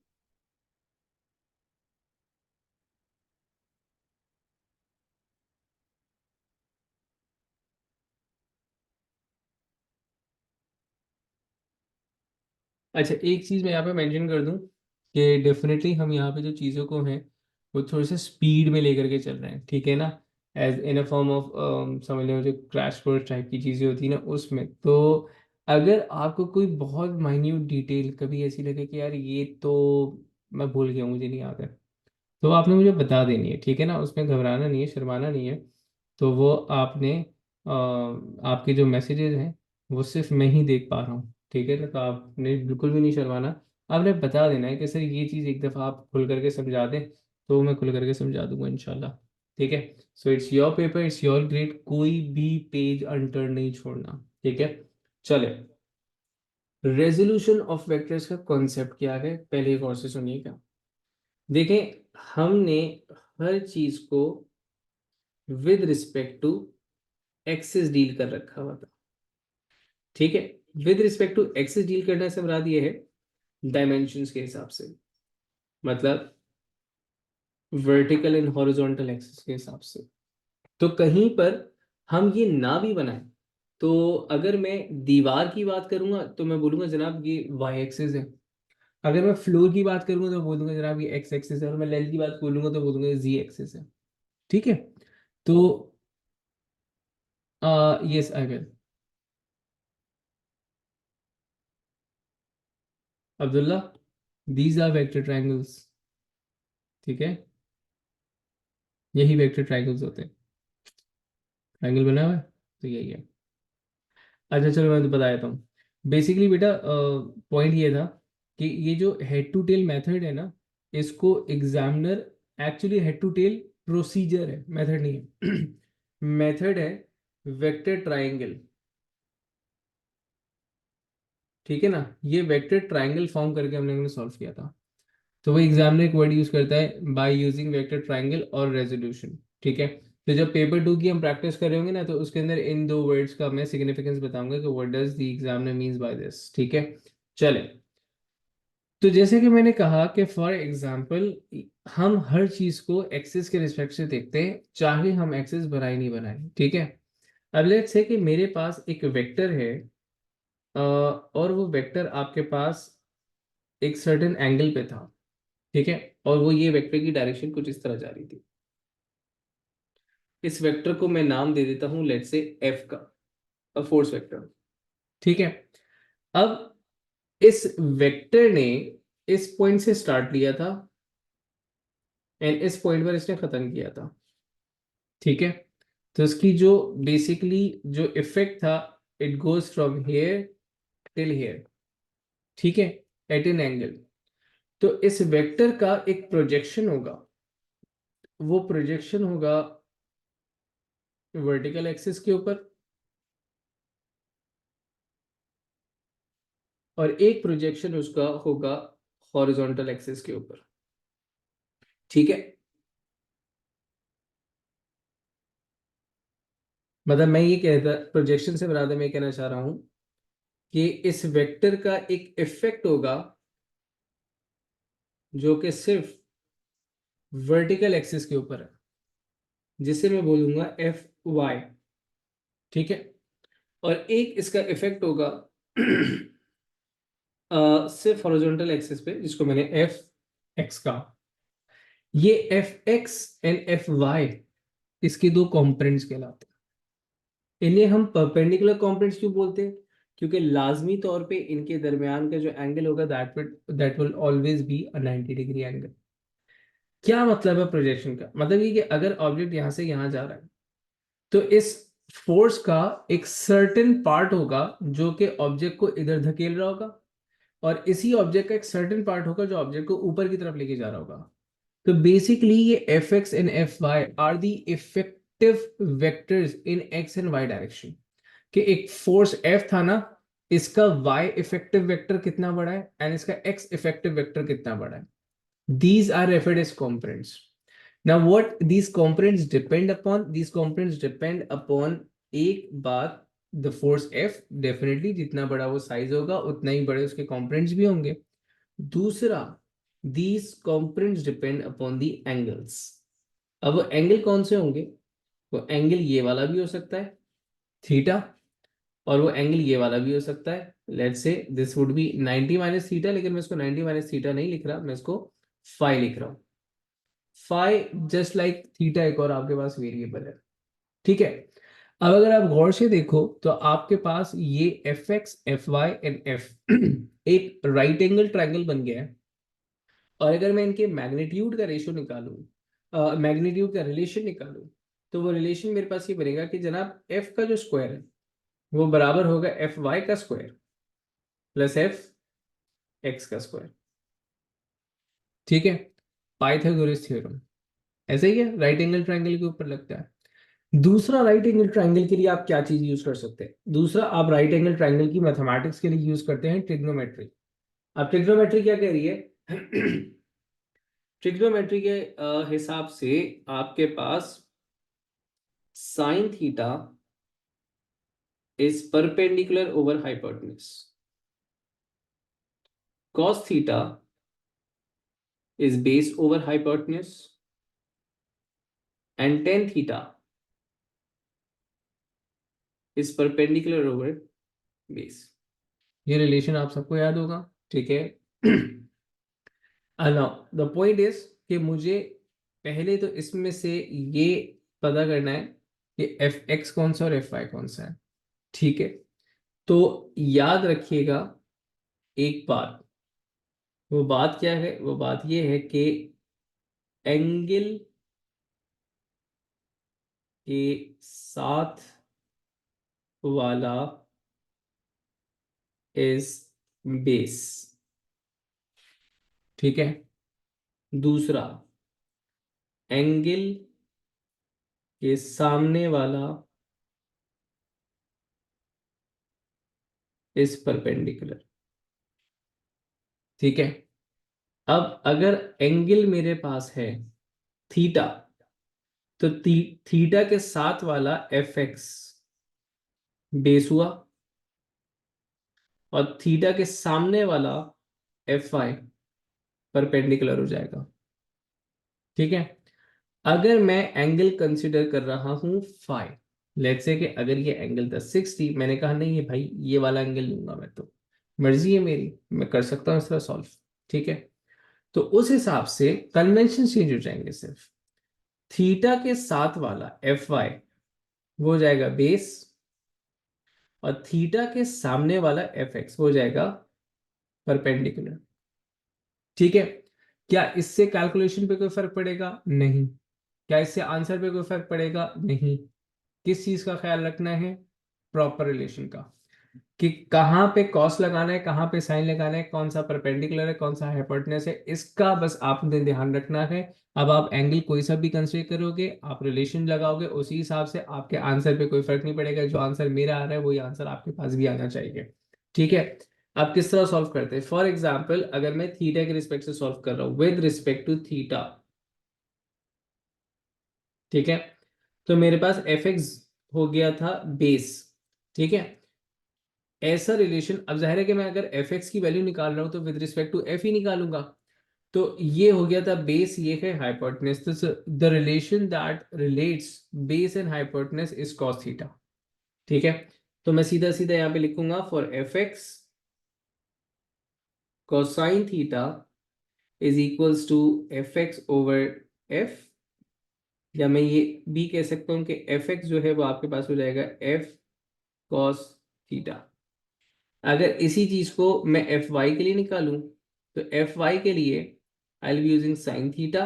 अच्छा, एक चीज मैं यहाँ पे मेंशन कर दूं, कि डेफिनेटली हम यहाँ पे जो चीज़ों को हैं वो थोड़े से स्पीड में लेकर के चल रहे हैं, ठीक है ना, as in a form of समझ लो जो क्रैश कोर्स टाइप की चीज़ें होती है ना उसमें। तो अगर आपको कोई बहुत माइन्यूट डिटेल कभी ऐसी लगे कि यार ये तो मैं भूल गया हूँ, मुझे नहीं याद है, तो आपने मुझे बता देनी है, ठीक है ना, उसमें घबराना नहीं है, शर्माना नहीं है। तो वो आपने आपके जो मैसेजेस हैं वो सिर्फ मैं ही देख पा रहा हूँ, ठीक है ना, तो आपने बिल्कुल भी नहीं शर्माना। आपने बता देना है कि सर ये चीज़ एक दफ़ा आप खुल करके समझा दें, तो मैं खुल करके समझा दूंगा इंशाल्लाह। ठीक है, so it's your paper, it's your grade, कोई भी पेज अनटर्न नहीं छोड़ना, ठीक है। चले, रेजोल्यूशन ऑफ वेक्टर्स का कॉन्सेप्ट क्या है पहले एक और से सुनिएगा। देखें, हमने हर चीज को with respect to axis deal कर रखा हुआ था, ठीक है। With respect to axis deal करने से मुराद ये है डायमेंशंस के हिसाब से, मतलब वर्टिकल एंड हॉरिजॉन्टल एक्सिस के हिसाब से। तो कहीं पर हम ये ना भी बनाए, तो अगर मैं दीवार की बात करूंगा तो मैं बोलूंगा जनाब ये वाई एक्सिस है, अगर मैं फ्लोर की बात करूंगा तो बोलूंगा जनाब ये एक्स एक्सिस है, और मैं लेंथ की बात बोलूंगा तो बोलूंगा ये जी एक्सिस है, ठीक है। तो yes I will. Abdullah, these are vector triangles, ठीक है, यही वेक्टर ट्रायंगल्स होते हैं, ट्रायंगल बना हुआ है तो यही है। अच्छा चलो मैं तो बता देता हूँ। बेसिकली बेटा पॉइंट ये था कि ये जो हेड टू टेल मेथड है ना, इसको examiner, actually head to tail procedure है, मेथड नहीं है। मेथड है वेक्टर ट्रायंगल, ठीक है ना, ये वेक्टर ट्रायंगल फॉर्म करके हमने सॉल्व किया था। तो वो एग्जामिनर एक वर्ड यूज करता है बाय यूजिंग वेक्टर ट्रायंगल और रेजोल्यूशन, ठीक है। तो जब पेपर 2 की हम प्रैक्टिस कर रहे होंगे ना, तो उसके अंदर इन दो वर्ड्स का मैं सिग्निफिकेंस बताऊंगा कि what does the examiner means by this, ठीक है। चले, तो जैसे कि मैंने कहा कि फॉर एग्जांपल हम हर चीज को एक्सिस के रिस्पेक्ट से देखते हैं, चाहे हम एक्सिस बनाए नहीं बनाए, ठीक है। अब लेट्स से कि मेरे पास एक वेक्टर है, और वो वेक्टर आपके पास एक सर्टेन एंगल पे था, ठीक है, और वो ये वेक्टर की डायरेक्शन कुछ इस तरह जा रही थी। इस वेक्टर को मैं नाम दे देता हूं लेट्स से एफ का, फोर्स वेक्टर, ठीक है। अब इस वेक्टर ने इस पॉइंट से स्टार्ट लिया था एंड इस पॉइंट पर इसने खत्म किया था, ठीक है। तो इसकी जो बेसिकली जो इफेक्ट था, it goes from here till here, ठीक है, एट एन एंगल। तो इस वेक्टर का एक प्रोजेक्शन होगा, वो प्रोजेक्शन होगा वर्टिकल एक्सिस के ऊपर, और एक प्रोजेक्शन उसका होगा हॉरिजॉन्टल एक्सिस के ऊपर, ठीक है। मतलब मैं ये कहता, प्रोजेक्शन से मुराद मैं कहना चाह रहा हूं कि इस वेक्टर का एक इफेक्ट होगा जो कि सिर्फ वर्टिकल एक्सिस के ऊपर है, जिसे मैं बोलूंगा एफ वाई, ठीक है। और एक इसका इफेक्ट होगा सिर्फ हॉरिजॉन्टल एक्सिस पे, जिसको मैंने एफ एक्स कहा। ये F X and F Y इसके दो कॉम्पोनेंट्स कहलाते हैं। इन्हें हम परपेंडिकुलर कॉम्पोनेंट्स क्यों बोलते हैं? क्योंकि लाजमी तौर पे इनके दरमियान का जो एंगल होगा that will always be a 90 degree angle. क्या मतलब है प्रोजेक्शन का? मतलब ये कि अगर ऑब्जेक्ट यहां से यहां जा रहा है, तो इस फोर्स का एक सर्टेन पार्ट होगा जो कि ऑब्जेक्ट को इधर धकेल रहा होगा, और इसी ऑब्जेक्ट का एक सर्टेन पार्ट होगा जो ऑब्जेक्ट को ऊपर की तरफ लेके जा रहा होगा। तो बेसिकली ये F X and F Y are the effective vectors in X and Y direction. कि एक फोर्स एफ था ना, इसका वाई इफेक्टिव वेक्टर कितना बड़ा है एंड इसका एक्स इफेक्टिव वेक्टर कितना बड़ा है। These are referred as components. Now what these components depend upon? These components depend upon एक बात, the force F, definitely जितना बड़ा वो साइज होगा उतना ही बड़े उसके components भी होंगे। दूसरा, these components depend upon the angles. अब एंगल कौन से होंगे? वो एंगल ये वाला भी हो सकता है, थीटा, और वो एंगल ये वाला भी हो सकता है। Let's say this would be 90 minus theta, लेकिन मैं इसको 90 माइनस थीटा नहीं लिख रहा, मैं इसको फाई लिख रहा हूँ। फाई जस्ट लाइक थीटा एक और आपके पास वेरिएबल है, ठीक है। अब अगर आप गौर से देखो तो आपके पास ये F X F Y and F एक राइट एंगल ट्रायंगल बन गया है। और अगर मैं इनके मैग्नीट्यूड का रेशियो निकालूं, मैग्नीट्यूड का रिलेशन निकालूं, तो वो रिलेशन मेरे पास ये बनेगा कि जनाब एफ का जो स्क्वायर है वो बराबर होगा एफ वाई का स्क्वायर प्लस एफ एक्स का स्क्वायर, ठीक है। पाइथागोरस थ्योरम ऐसे ही है, राइट एंगल ट्रायंगल के ऊपर लगता है। दूसरा राइट एंगल ट्रायंगल के लिए आप क्या चीज यूज कर सकते हैं? दूसरा आप राइट एंगल ट्रायंगल की मैथमेटिक्स के लिए यूज करते हैं ट्रिग्नोमेट्री। अब ट्रिग्नोमेट्री क्या कह रही है? ट्रिग्नोमेट्री के हिसाब से आपके पास sine theta is perpendicular over hypotenuse, cos theta is base over hypotenuse, and tan theta is perpendicular over base। ये रिलेशन आप सबको याद होगा, ठीक है। नाउ द पॉइंट इज कि मुझे पहले तो इसमें से ये पता करना है कि एफ एक्स कौन सा और एफ वाई कौन सा है, ठीक है। तो याद रखिएगा एक बात, वो बात क्या है? वो बात ये है कि एंगल के साथ वाला इज बेस, ठीक है। दूसरा, एंगल के सामने वाला इज परपेंडिकुलर, ठीक है। अब अगर एंगल मेरे पास है थीटा, तो थीटा के साथ वाला एफ एक्स बेस हुआ, और थीटा के सामने वाला एफ वाई परपेंडिकुलर हो जाएगा, ठीक है। अगर मैं एंगल कंसिडर कर रहा हूं फाई, लेट्स से कि अगर ये एंगल था 60, मैंने कहा नहीं है भाई ये वाला एंगल लूंगा मैं, तो मर्जी है मेरी, मैं कर सकता हूँ इस तरह सॉल्व, ठीक है। तो उस हिसाब से कन्वेंशन चेंज हो जाएंगे सिर्फ। थीटा के साथ वाला एफ वाई वो हो जाएगा बेस, और थीटा के सामने वाला एफ एक्स हो जाएगा परपेंडिकुलर, ठीक है। क्या इससे कैलकुलेशन पे कोई फर्क पड़ेगा? नहीं। क्या इससे आंसर पे कोई फर्क पड़ेगा? नहीं। किस चीज का ख्याल रखना है? प्रॉपर रिलेशन का, कि कहाँ पे कॉस लगाना है, कहाँ पे साइन लगाना है, कौन सा परपेंडिकुलर है, कौन सा हाइपोटेन्यूज है, इसका बस आपने ध्यान रखना है। अब आप एंगल कोई सा भी कंसीडर करोगे, आप रिलेशन लगाओगे, उसी हिसाब से आपके आंसर पे कोई फर्क नहीं पड़ेगा। जो आंसर मेरा आ रहा है वही आंसर आपके पास भी आना चाहिए, ठीक है। अब किस तरह सॉल्व करते हैं? फॉर एग्जाम्पल अगर मैं थीटा के रिस्पेक्ट से सॉल्व कर रहा हूँ विद रिस्पेक्ट टू थीटा, ठीक है, तो मेरे पास एफ एक्स हो गया था बेस, ठीक है। ऐसा रिलेशन, अब जाहिर है कि मैं अगर एफ एक्स की वैल्यू निकाल रहा हूं तो विद रिस्पेक्ट टू एफ ही निकालूंगा। तो ये हो गया था बेस, ये है हाइपोटेनस, तो the relation that relates base and hypotenuse is cos theta, ठीक है। तो मैं सीधा सीधा यहाँ पे लिखूंगा for F X cosine theta is equals to F X over F, या मैं ये भी कह सकता हूँ कि एफ एक्स जो है वो आपके पास हो जाएगा एफ कॉस थीटा। अगर इसी चीज को मैं एफ वाई के लिए निकालूं, तो एफ वाई के लिए I will be using sine theta.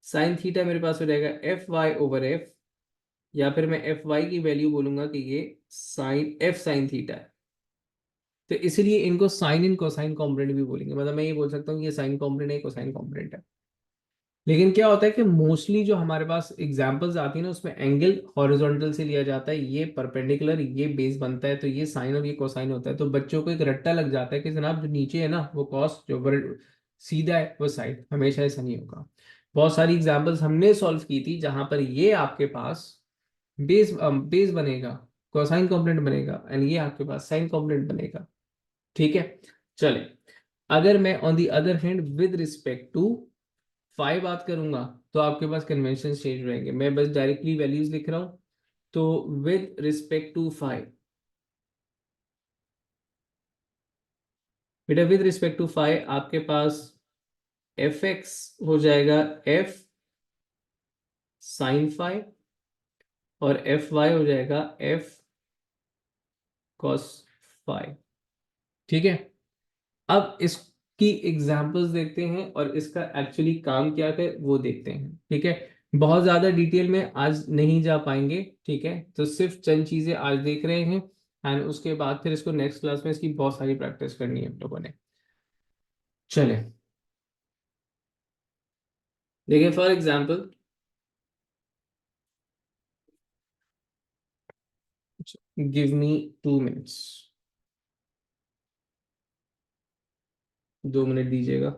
Sine theta मेरे पास हो जाएगा एफ वाई ओवर एफ, या फिर मैं एफ वाई की वैल्यू बोलूंगा कि ये साइन एफ साइन थीटा है। तो इसलिए इनको साइन इन कोसाइन कॉम्पोनेंट भी बोलेंगे, मतलब मैं ये बोल सकता हूँ कि ये साइन कॉम्पोनेंट है, कोसाइन कॉम्पोनेंट है। लेकिन क्या होता है कि मोस्टली जो हमारे पास एग्जांपल्स आती है ना, उसमें एंगल हॉरिजॉन्टल से लिया जाता है, ये परपेंडिकुलर, ये बेस बनता है, तो ये साइन और ये कोसाइन होता है। तो बच्चों को एक रट्टा लग जाता है कि जनाब जो नीचे है ना वो कॉस, जो सीधा है वो साइन, हमेशा ऐसा नहीं होगा। बहुत सारी एग्जांपल्स हमने सॉल्व की थी जहां पर ये आपके पास बेस बनेगा, कोसाइन कॉम्पोनेंट बनेगा, एंड ये आपके पास साइन कॉम्पोनेंट बनेगा, ठीक है। चले, अगर मैं on the other hand with respect to five बात करूंगा, तो आपके पास कन्वेंशन चेंज रहेंगे। मैं बस डायरेक्टली वैल्यूज लिख रहा हूं, तो विद रिस्पेक्ट टू फाइव बेटा विद रिस्पेक्ट टू फाई आपके पास एफ एक्स हो जाएगा एफ साइन फाई, और एफ वाई हो जाएगा एफ कॉस फाई। ठीक है, अब इसकी एग्जांपल्स देखते हैं और इसका एक्चुअली काम क्या है वो देखते हैं। ठीक है, बहुत ज्यादा डिटेल में आज नहीं जा पाएंगे। ठीक है, तो सिर्फ चंद चीजें आज देख रहे हैं, एंड उसके बाद फिर इसको नेक्स्ट क्लास में इसकी बहुत सारी प्रैक्टिस करनी है हम लोगों ने। चले देखिए, for example give me 2 minutes, 2 minute दीजिएगा।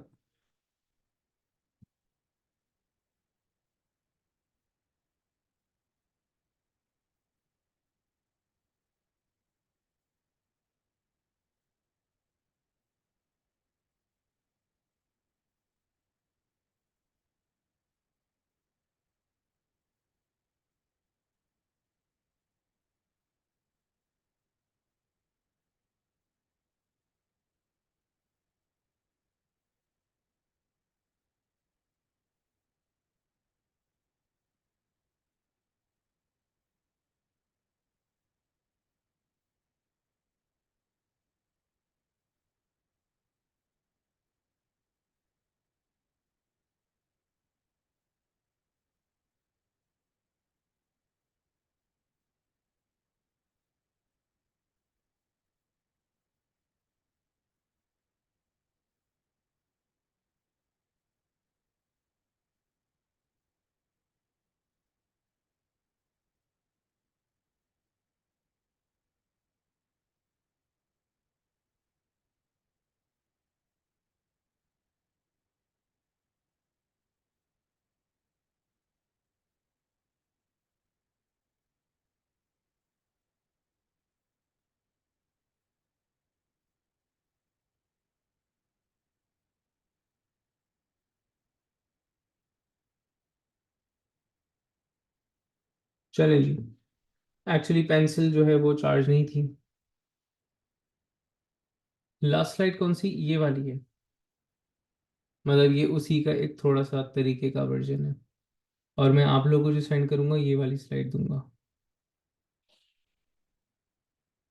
चले जी, एक्चुअली पेंसिल जो है वो चार्ज नहीं थी। लास्ट स्लाइड कौन सी, ये वाली है? मतलब ये उसी का एक थोड़ा सा तरीके का वर्जन है, और मैं आप लोगों को जो सेंड करूंगा ये वाली स्लाइड दूंगा।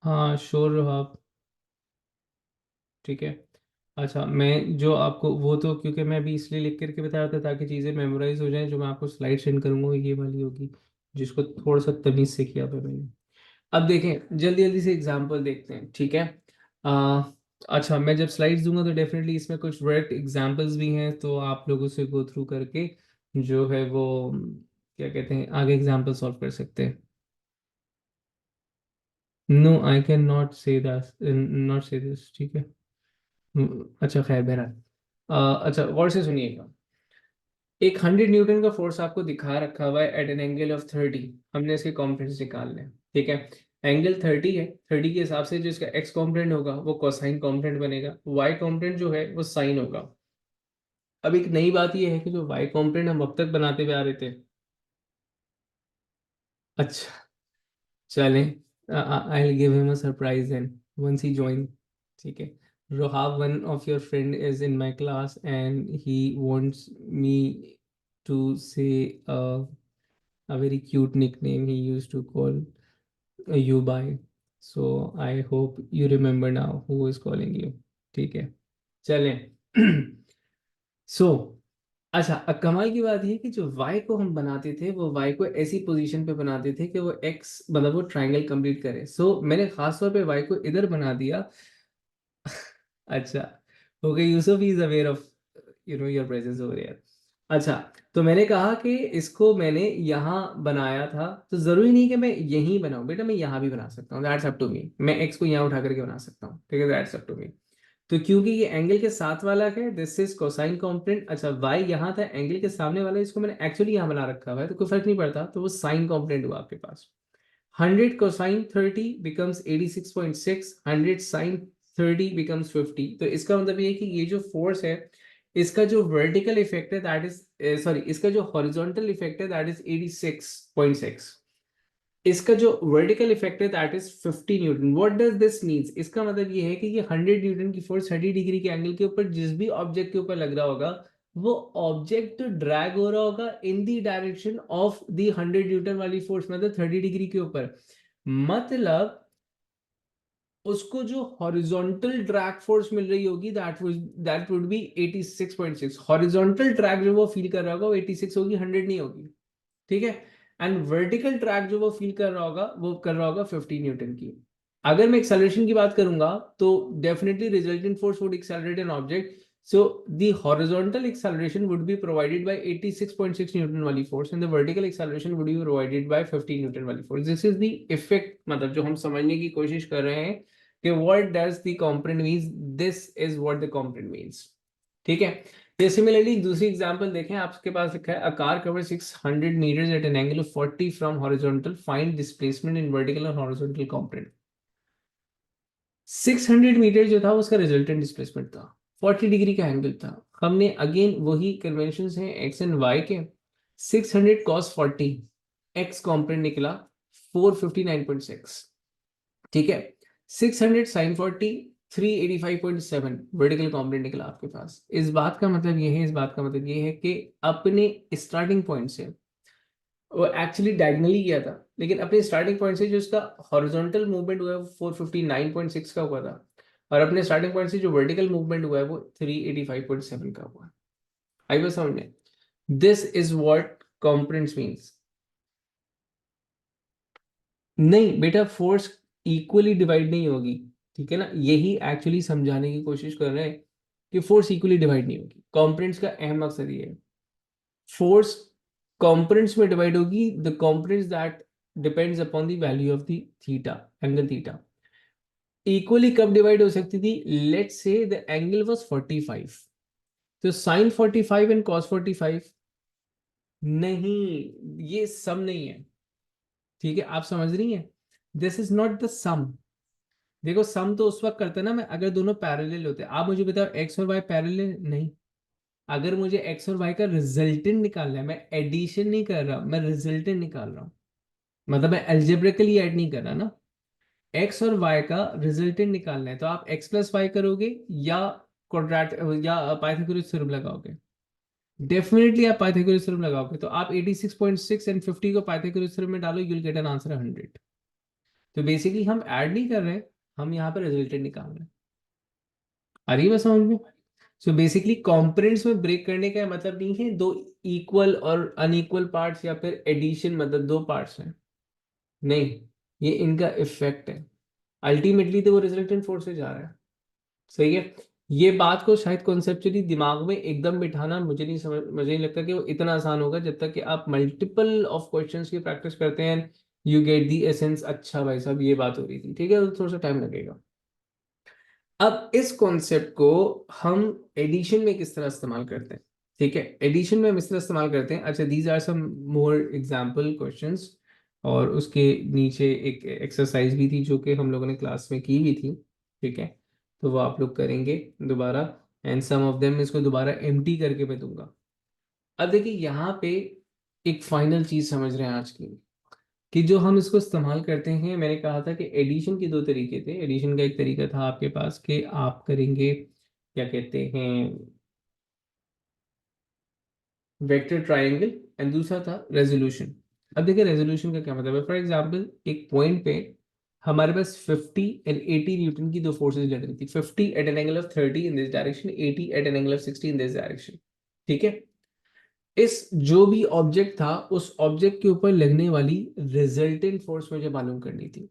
हाँ श्योर रहो आप। ठीक है, अच्छा मैं जो आपको वो तो क्योंकि मैं अभी इसलिए लिख करके बता रहा था ताकि चीज़ें मेमोराइज हो जाएं, जो मैं आपको स्लाइड सेंड करूंगा वो ये वाली होगी, जिसको थोड़ा सा तमीज से किया था मैंने। अब देखें, जल्दी जल्दी से एग्जांपल देखते हैं। ठीक है, आ, अच्छा मैं जब स्लाइड्स दूंगा तो डेफिनेटली इसमें कुछ डायरेक्ट एग्जांपल्स भी हैं, तो आप लोगों से गो थ्रू करके जो है वो क्या कहते हैं आगे एग्जांपल सॉल्व कर सकते हैं। No I can not say that, not say this. ठीक है, अच्छा खैर बहरहाल, अच्छा गौर से सुनिएगा। एक 100 न्यूटन का फोर्स आपको दिखा रखा हुआ है एट एन एंगल ऑफ 30। हमने इसके कॉम्पोनेंट्स निकालने हैं। ठीक है, एंगल 30 है, 30 के हिसाब से जो इसका एक्स कॉम्पोनेंट होगा वो कोसाइन कॉम्पोनेंट बनेगा, वाई कॉम्पोनेंट जो है वो साइन होगा। अब एक नई बात ये है कि जो वाई कॉम्पोनेंट हम अब तक बनाते हुए आ रहे थे। अच्छा चलें, I will give him a surprise then once he join. ठीक है, Rohav, one of your friend is in my class and he wants me to say a very cute nickname he used to call you by. So I hope you remember now who is calling you. ठीक है, चलें। सो अच्छा, अब कमाल की बात ये है कि जो y को हम बनाते थे वो y को ऐसी पोजीशन पे बनाते थे कि वो x मतलब वो ट्रायंगल कंप्लीट करे। सो मैंने खास तौर पे y को इधर बना दिया। अच्छा, okay Yusuf is aware of your presence over here. अच्छा, तो मैंने कहा कि इसको मैंने यहाँ बनाया था, तो जरूरी नहीं कि मैं यहीं बनाऊं बेटा, मैं यहाँ भी बना सकता हूँ, दैट्स अप टू मी। मैं एक्स को यहाँ उठा करके बना सकता हूँ। ठीक है, दैट्स अप टू मी। तो क्योंकि ये एंगल के साथ वाला है, दिस इज कोसाइन कॉम्पोनेंट। अच्छा वाई यहाँ था, एंगल के सामने वाला, इसको मैंने एक्चुअली यहाँ बना रखा हुआ है, तो कोई फर्क नहीं पड़ता, तो वो साइन कॉम्पोनेंट हुआ आपके पास। 100 cosine 30 becomes 86.6, 100 sin 30 becomes 50। तो इसका मतलब ये है कि ये जो फोर्स है, इसका जो वर्टिकल इफेक्ट है दैट इज, सॉरी, इसका जो हॉरिजॉन्टल इफेक्ट है दैट इज 86.6। इसका जो वर्टिकल इफेक्ट है that is 50 Newton. What does this means? इसका मतलब ये है कि ये 100 न्यूटन की फोर्स 30 डिग्री के एंगल के ऊपर जिस भी ऑब्जेक्ट के ऊपर लग रहा होगा, वो ऑब्जेक्ट ड्रैग हो रहा होगा in the direction of the 100 newton वाली फोर्स, मतलब 30 डिग्री के ऊपर। मतलब उसको जो हॉरिजॉन्टल ड्रैग फोर्स मिल रही होगी that would be 86.6। Horizontal drag जो वो फील कर रहा होगा वो 86 होगी, 100 नहीं होगी। ठीक है। एंड वर्टिकल ट्रैक जो वो फील कर रहा होगा वो कर रहा होगा 50 न्यूटन की। अगर मैं एक्सेलरेशन की बात करूंगा तो definitely resultant force would accelerate an object, so the horizontal acceleration would be provided by 86.6 newton वाली force and the vertical acceleration would be provided by 50 newton वाली force. This is the effect, मतलब जो हम समझने की कोशिश कर रहे हैं कि what does the component means, this is what the component means. ठीक है। ये सिमिलरली दूसरी एग्जांपल देखें, आपके पास लिखा है a car covers 600 meters at an angle of 40 from horizontal, find displacement in vertical and horizontal component। 600 metre जो था उसका रिजल्टेंट डिस्प्लेसमेंट था, 40 डिग्री का एंगल था। हमने अगेन वही कन्वेंशन हैं एक्स एंड वाई के। 600 कॉस 40, एक्स कॉम्पोनेंट निकला 459.6। ठीक है। 600 साइन 40, 385.7 वर्टिकल कॉम्पोनेंट निकला आपके पास। इस बात का मतलब ये है, इस बात का मतलब ये है कि अपने स्टार्टिंग पॉइंट से वो एक्चुअली डायगनली गया था, लेकिन अपने स्टार्टिंग पॉइंट से जो उसका हॉरिजॉन्टल मूवमेंट हुआ है वो 459.6 का हुआ था, और अपने स्टार्टिंग पॉइंट से जो वर्टिकल मूवमेंट हुआ है वो 385.7 का हुआ है। आई बस समझ में? This is what components means. नहीं बेटा, फोर्स इक्वली डिवाइड नहीं होगी, ठीक है ना, यही एक्चुअली समझाने की कोशिश कर रहे हैं कि फोर्स इक्वली डिवाइड नहीं होगी। कंपोनेंट्स का अहम मकसद ये है, फोर्स कंपोनेंट्स में डिवाइड होगी the components that depends upon the value of the theta, angle theta. Equally कब डिवाइड हो सकती थी? Let's say the angle was 45, तो साइन 45 एंड कॉस 45। नहीं, ये सम नहीं है, ठीक है, आप समझ रही हैं? दिस इज नॉट द सम। देखो सम तो उस वक्त करते हैं ना मैं, अगर दोनों पैरेलल होते हैं। आप मुझे बताओ एक्स और वाई पैरेलल नहीं। अगर मुझे एक्स और वाई का रिजल्टेंट निकालना है, मैं एडिशन नहीं कर रहा, मैं रिजल्टेंट निकाल रहा हूं, मतलब मैं एल्जेब्रिकली ऐड नहीं कर रहा ना। एक्स और वाई का रिजल्टेंट निकालना है तो आप एक्स प्लस वाई करोगे या क्वाड्रेट या पाइथागोरस थ्योरम लगाओगे? डेफिनेटली आप पाइथागोरस थ्योरम लगाओगे। तो आप 86.6 एंड 50 को पाइथागोरस थ्योरम में डालो, you will get an answer 100। तो बेसिकली हम ऐड नहीं कर रहे हैं, हम यहाँ पर रिजल्टेंट निकाल रहे हैं। आ रही है बस समझ में? सो बेसिकली कंपोनेंट्स में ब्रेक करने का मतलब नहीं है दो इक्वल और अनइक्वल पार्ट्स या फिर एडिशन मतलब दो पार्ट्स हैं, नहीं, ये इनका इफेक्ट है। अल्टीमेटली तो वो रिजल्टेंट फोर्स से जा रहा है। सही है। ये बात को शायद कॉन्सेप्चुअली दिमाग में एकदम बिठाना मुझे नहीं लगता कि वो इतना आसान होगा, जब तक कि आप मल्टीपल ऑफ क्वेश्चंस की प्रैक्टिस करते हैं, यू गेट दी एसेंस। अच्छा भाई साहब ये बात हो रही थी, ठीक है, तो थोड़ा सा टाइम लगेगा। अब इस कॉन्सेप्ट को हम एडिशन में किस तरह इस्तेमाल करते हैं? ठीक है, एडिशन में हम इस तरह इस्तेमाल करते हैं। अच्छा, these are some more example questions, और उसके नीचे एक एक्सरसाइज भी थी जो कि हम लोगों ने क्लास में की भी थी। ठीक है, तो वो आप लोग करेंगे दोबारा, एंड सम ऑफ देम इसको दोबारा एम्प्टी करके मैं दूंगा। अब देखिए यहाँ पे एक फाइनल चीज समझ रहे हैं आज की, कि जो हम इसको इस्तेमाल करते हैं, मैंने कहा था कि एडिशन के दो तरीके थे। एडिशन का एक तरीका था आपके पास कि आप करेंगे क्या कहते हैं, वेक्टर ट्रायंगल, एंड दूसरा था रेजोल्यूशन। अब देखिए रेजोल्यूशन का क्या मतलब है। फॉर एग्जांपल एक पॉइंट पे हमारे पास 50 एंड 80 न्यूटन की दो फोर्सेज लग रही थी। 50 at an angle of 30 in this direction, 80 at an angle of 60 in this direction. ठीक है। इस जो भी ऑब्जेक्ट था उस ऑब्जेक्ट के ऊपर लगने वाली रिजल्टेंट फोर्स मुझे मालूम करनी थी।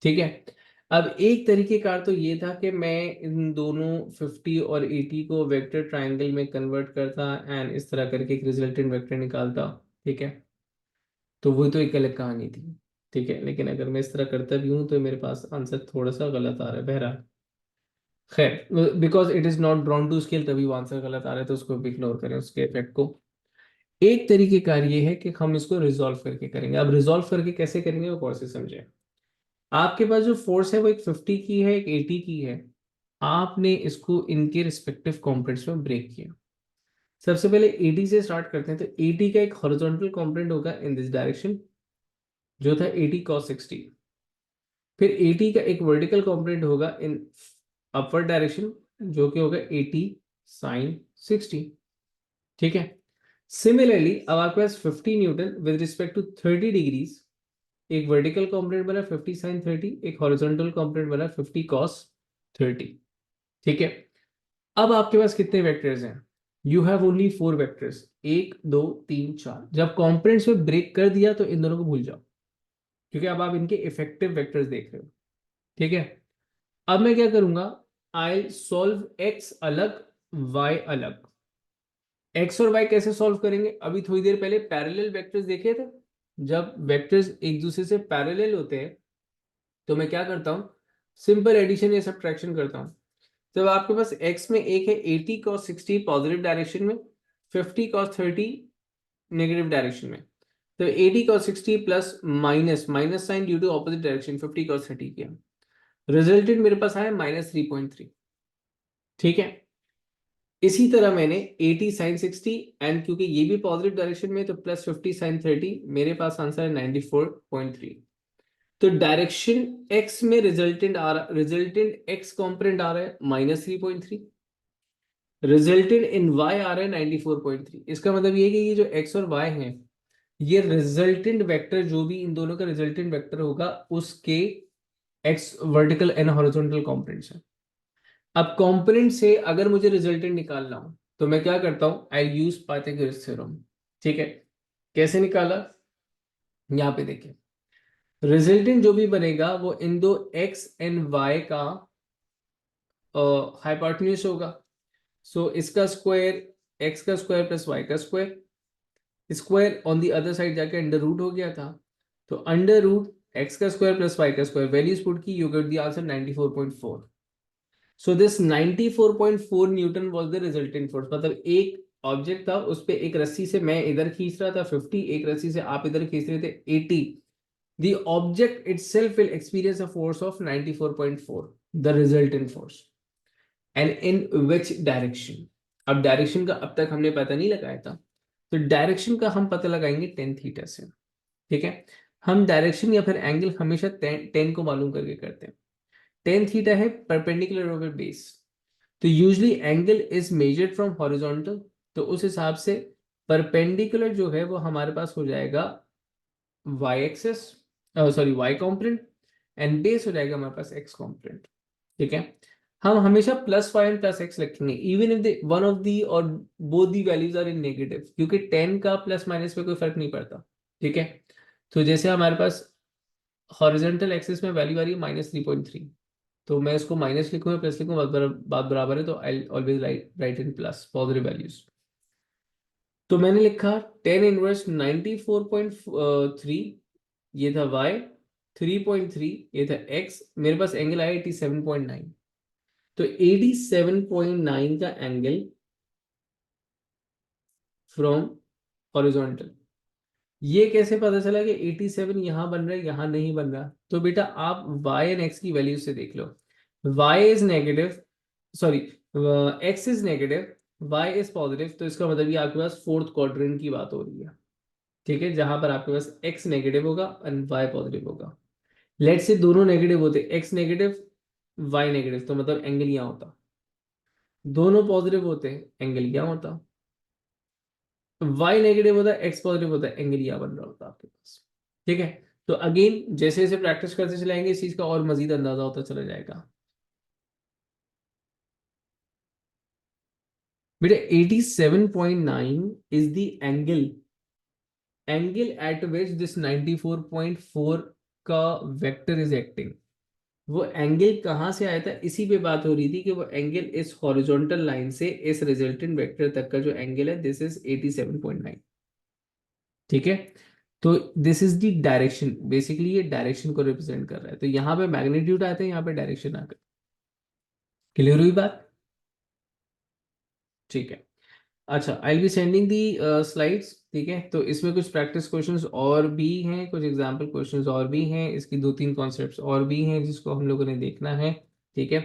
ठीक है। अब एक तरीके कार तो ये था कि मैं इन दोनों 50 और 80 को वेक्टर ट्रायंगल में कन्वर्ट करता एंड इस तरह करके एक रिजल्टेंट वेक्टर निकालता। ठीक है, तो वो तो एक अलग कहानी थी। ठीक है, लेकिन अगर मैं इस तरह करता भी हूँ तो मेरे पास आंसर थोड़ा सा गलत आ रहा है, बहरहाल खैर, because it is not drawn to scale तभी वो आंसर गलत आ रहा है, तो उसको इग्नोर करें उसके इफेक्ट को। एक तरीके कार ये है कि हम इसको रिजॉल्व करके करेंगे। अब रिजॉल्व करके कैसे करेंगे वो कौन से समझे। आपके पास जो फोर्स है वो एक 50 की है, एक 80 की है। आपने इसको इनके रिस्पेक्टिव कंपोनेंट्स में ब्रेक किया। सबसे पहले 80 से स्टार्ट करते हैं, तो 80 का एक हॉरिजॉन्टल कंपोनेंट होगा इन दिस डायरेक्शन, जो था 80 cos 60। फिर 80 का एक वर्टिकल कंपोनेंट होगा इन अपवर्ड डायरेक्शन, जो कि होगा 80 sin 60। ठीक है। सिमिलरली अब आपके पास 50 newton with respect to 30 degrees, एक वर्टिकल कंपोनेंट बना 50 sin 30, एक हॉरिजॉन्टल कंपोनेंट बना 50 cos 30। ठीक है। अब आपके पास कितने वेक्टर्स हैं? You have only 4 vectors, 1 2 3 4। जब कंपोनेंट्स में ब्रेक कर दिया तो इन दोनों को भूल जाओ, क्योंकि अब आप इनके इफेक्टिव वेक्टर्स देख रहे हो। ठीक है। अब मैं क्या करूंगा, आई सॉल्व एक्स अलग, वाई अलग। एक्स और वाई कैसे सॉल्व करेंगे? अभी थोड़ी देर पहले पैरेलल वेक्टर्स देखे थे। जब वेक्टर्स एक दूसरे से पैरेलल होते हैं तो मैं क्या करता हूं, सिंपल एडिशन या सब्ट्रैक्शन करता हूं। जब आपके पास x में एक है 80 cos 60 पॉजिटिव डायरेक्शन में, 50 cos 30 नेगेटिव डायरेक्शन में, तो 80 cos 60 plus minus minus sign due to opposite direction 50 cos 30 किया, रिजल्टेंट मेरे पास आया -3.3। ठीक है। इसी तरह मैंने 80 sin 60 एंड क्योंकि ये भी पॉजिटिव डायरेक्शन में तो प्लस 50 sin 30, मेरे पास आंसर है 94.3। तो डायरेक्शन x में रिजल्टेंट आ रहा, रिजल्टेंट x कॉम्पोनेंट आ रहा है -3.3, रिजल्टेंट इन y आ रहा है 94.3। इसका मतलब ये है कि ये जो x और y हैं, ये रिजल्टेंट वेक्टर जो भी इन दोनों का रिजल्टेंट वेक्टर होगा उसके x vertical and horizontal components हैं। अब कंपोनेंट से अगर मुझे रिजल्टेंट निकालना हो तो मैं क्या करता हूं, आई यूज पाइथागोरस थ्योरम। ठीक है। कैसे निकाला, यहां पे देखिए, रिजल्टेंट जो भी बनेगा वो इन दो x एंड y का हाइपोटेन्यूज होगा। सो इसका स्क्वायर, x का स्क्वायर प्लस y का square, square on the other side जाके अंडर रूट हो गया था, तो अंडर रूट x का स्क्वायर प्लस y का स्क्वायर, वैल्यूज पुट की, you get the answer 94.4। So this 94.4 Newton was the resultant force. मतलब एक ऑब्जेक्ट था, उस पे एक रस्सी से मैं इधर खींच रहा था 50, एक रस्सी से आप इधर खींच रहे थे 80। The object itself will experience a force of 94.4, the resultant force, and in which direction? अब डायरेक्शन का अब तक हमने पता नहीं लगाया था, तो डायरेक्शन का हम पता लगाएंगे टेन थीटा से। ठीक है। हम डायरेक्शन या फिर एंगल हमेशा टेन को मालूम करके करते हैं। टेन थीटा है परपेंडिकुलर ओवर बेस, तो usually angle is measured from horizontal, तो उस हिसाब से परपेंडिकुलर जो है वो हमारे पास हो जाएगा y axis, sorry y component, and base हो जाएगा हमारे पास x कॉम्पोनेंट। ठीक है। हम हमेशा plus Y and plus X लिखेंगे even if one of the और both the values are in negative, क्योंकि 10 का प्लस माइनस में कोई फर्क नहीं पड़ता। ठीक है। तो जैसे हमारे पास हॉरिजॉन्टल एक्सिस में वैल्यू आ रही है -3.3, तो मैं इसको माइनस लिखूंगा प्लस लिखूंगा, बात बराबर है, तो I always right in plus positive values. तो मैंने लिखा 10 इनवर्स 94.3, ये था y, 3.3 ये था x, मेरे पास एंगल आया 87.9। तो 87.9 का एंगल फ्रॉम हॉरिजॉन्टल, ये कैसे पता चला कि 87 यहां बन रहा है यहां नहीं बन रहा? तो बेटा आप y एंड x की वैल्यू से देख लो। y is negative, sorry, x is negative, y is positive, तो इसका मतलब ये आपके पास फोर्थ क्वाड्रेंट की बात हो रही है। ठीक है। जहां पर आपके पास x नेगेटिव होगा एंड y पॉजिटिव होगा। लेट्स से दोनों नेगेटिव होते, x नेगेटिव y नेगेटिव, तो मतलब एंगल यहाँ होता। दोनों पॉजिटिव होते एंगल यहाँ होता। y नेगेटिव होता है, x पॉजिटिव होता है, एंगल यहाँ बन रहा होता आपके पास। ठीक है। तो अगेन जैसे जैसे प्रैक्टिस करते चलाएंगे इस चीज का और मजीद अंदाजा होता चला जाएगा। बेटा 87.9 is the angle, angle eight which this 94.4 का वेक्टर इज एक्टिंग। वो एंगल कहां से आया था, इसी पे बात हो रही थी कि वो एंगल इस हॉरिजॉन्टल लाइन से इस रिजल्टेंट वेक्टर तक का जो एंगल है दिस इज 87.9। ठीक है। तो this is the direction, basically ये डायरेक्शन को रिप्रेजेंट कर रहा है, तो यहाँ पे मैग्नीट्यूड आते हैं, यहाँ पे डायरेक्शन आकर। क्लियर हुई बात? ठीक है। अच्छा, I will be sending the slides. ठीक है। तो इसमें कुछ प्रैक्टिस क्वेश्चंस और भी हैं, कुछ एग्जांपल क्वेश्चंस और भी हैं, इसकी 2 3 कॉन्सेप्ट्स और भी हैं जिसको हम लोगों ने देखना है। ठीक है।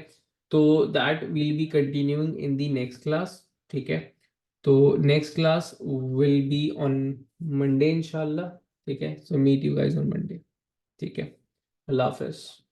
तो that will be continuing in the next class. ठीक है। तो next class will be on Monday इंशाल्लाह। ठीक है। So meet you guys on Monday. ठीक है, अल्लाह हाफिज।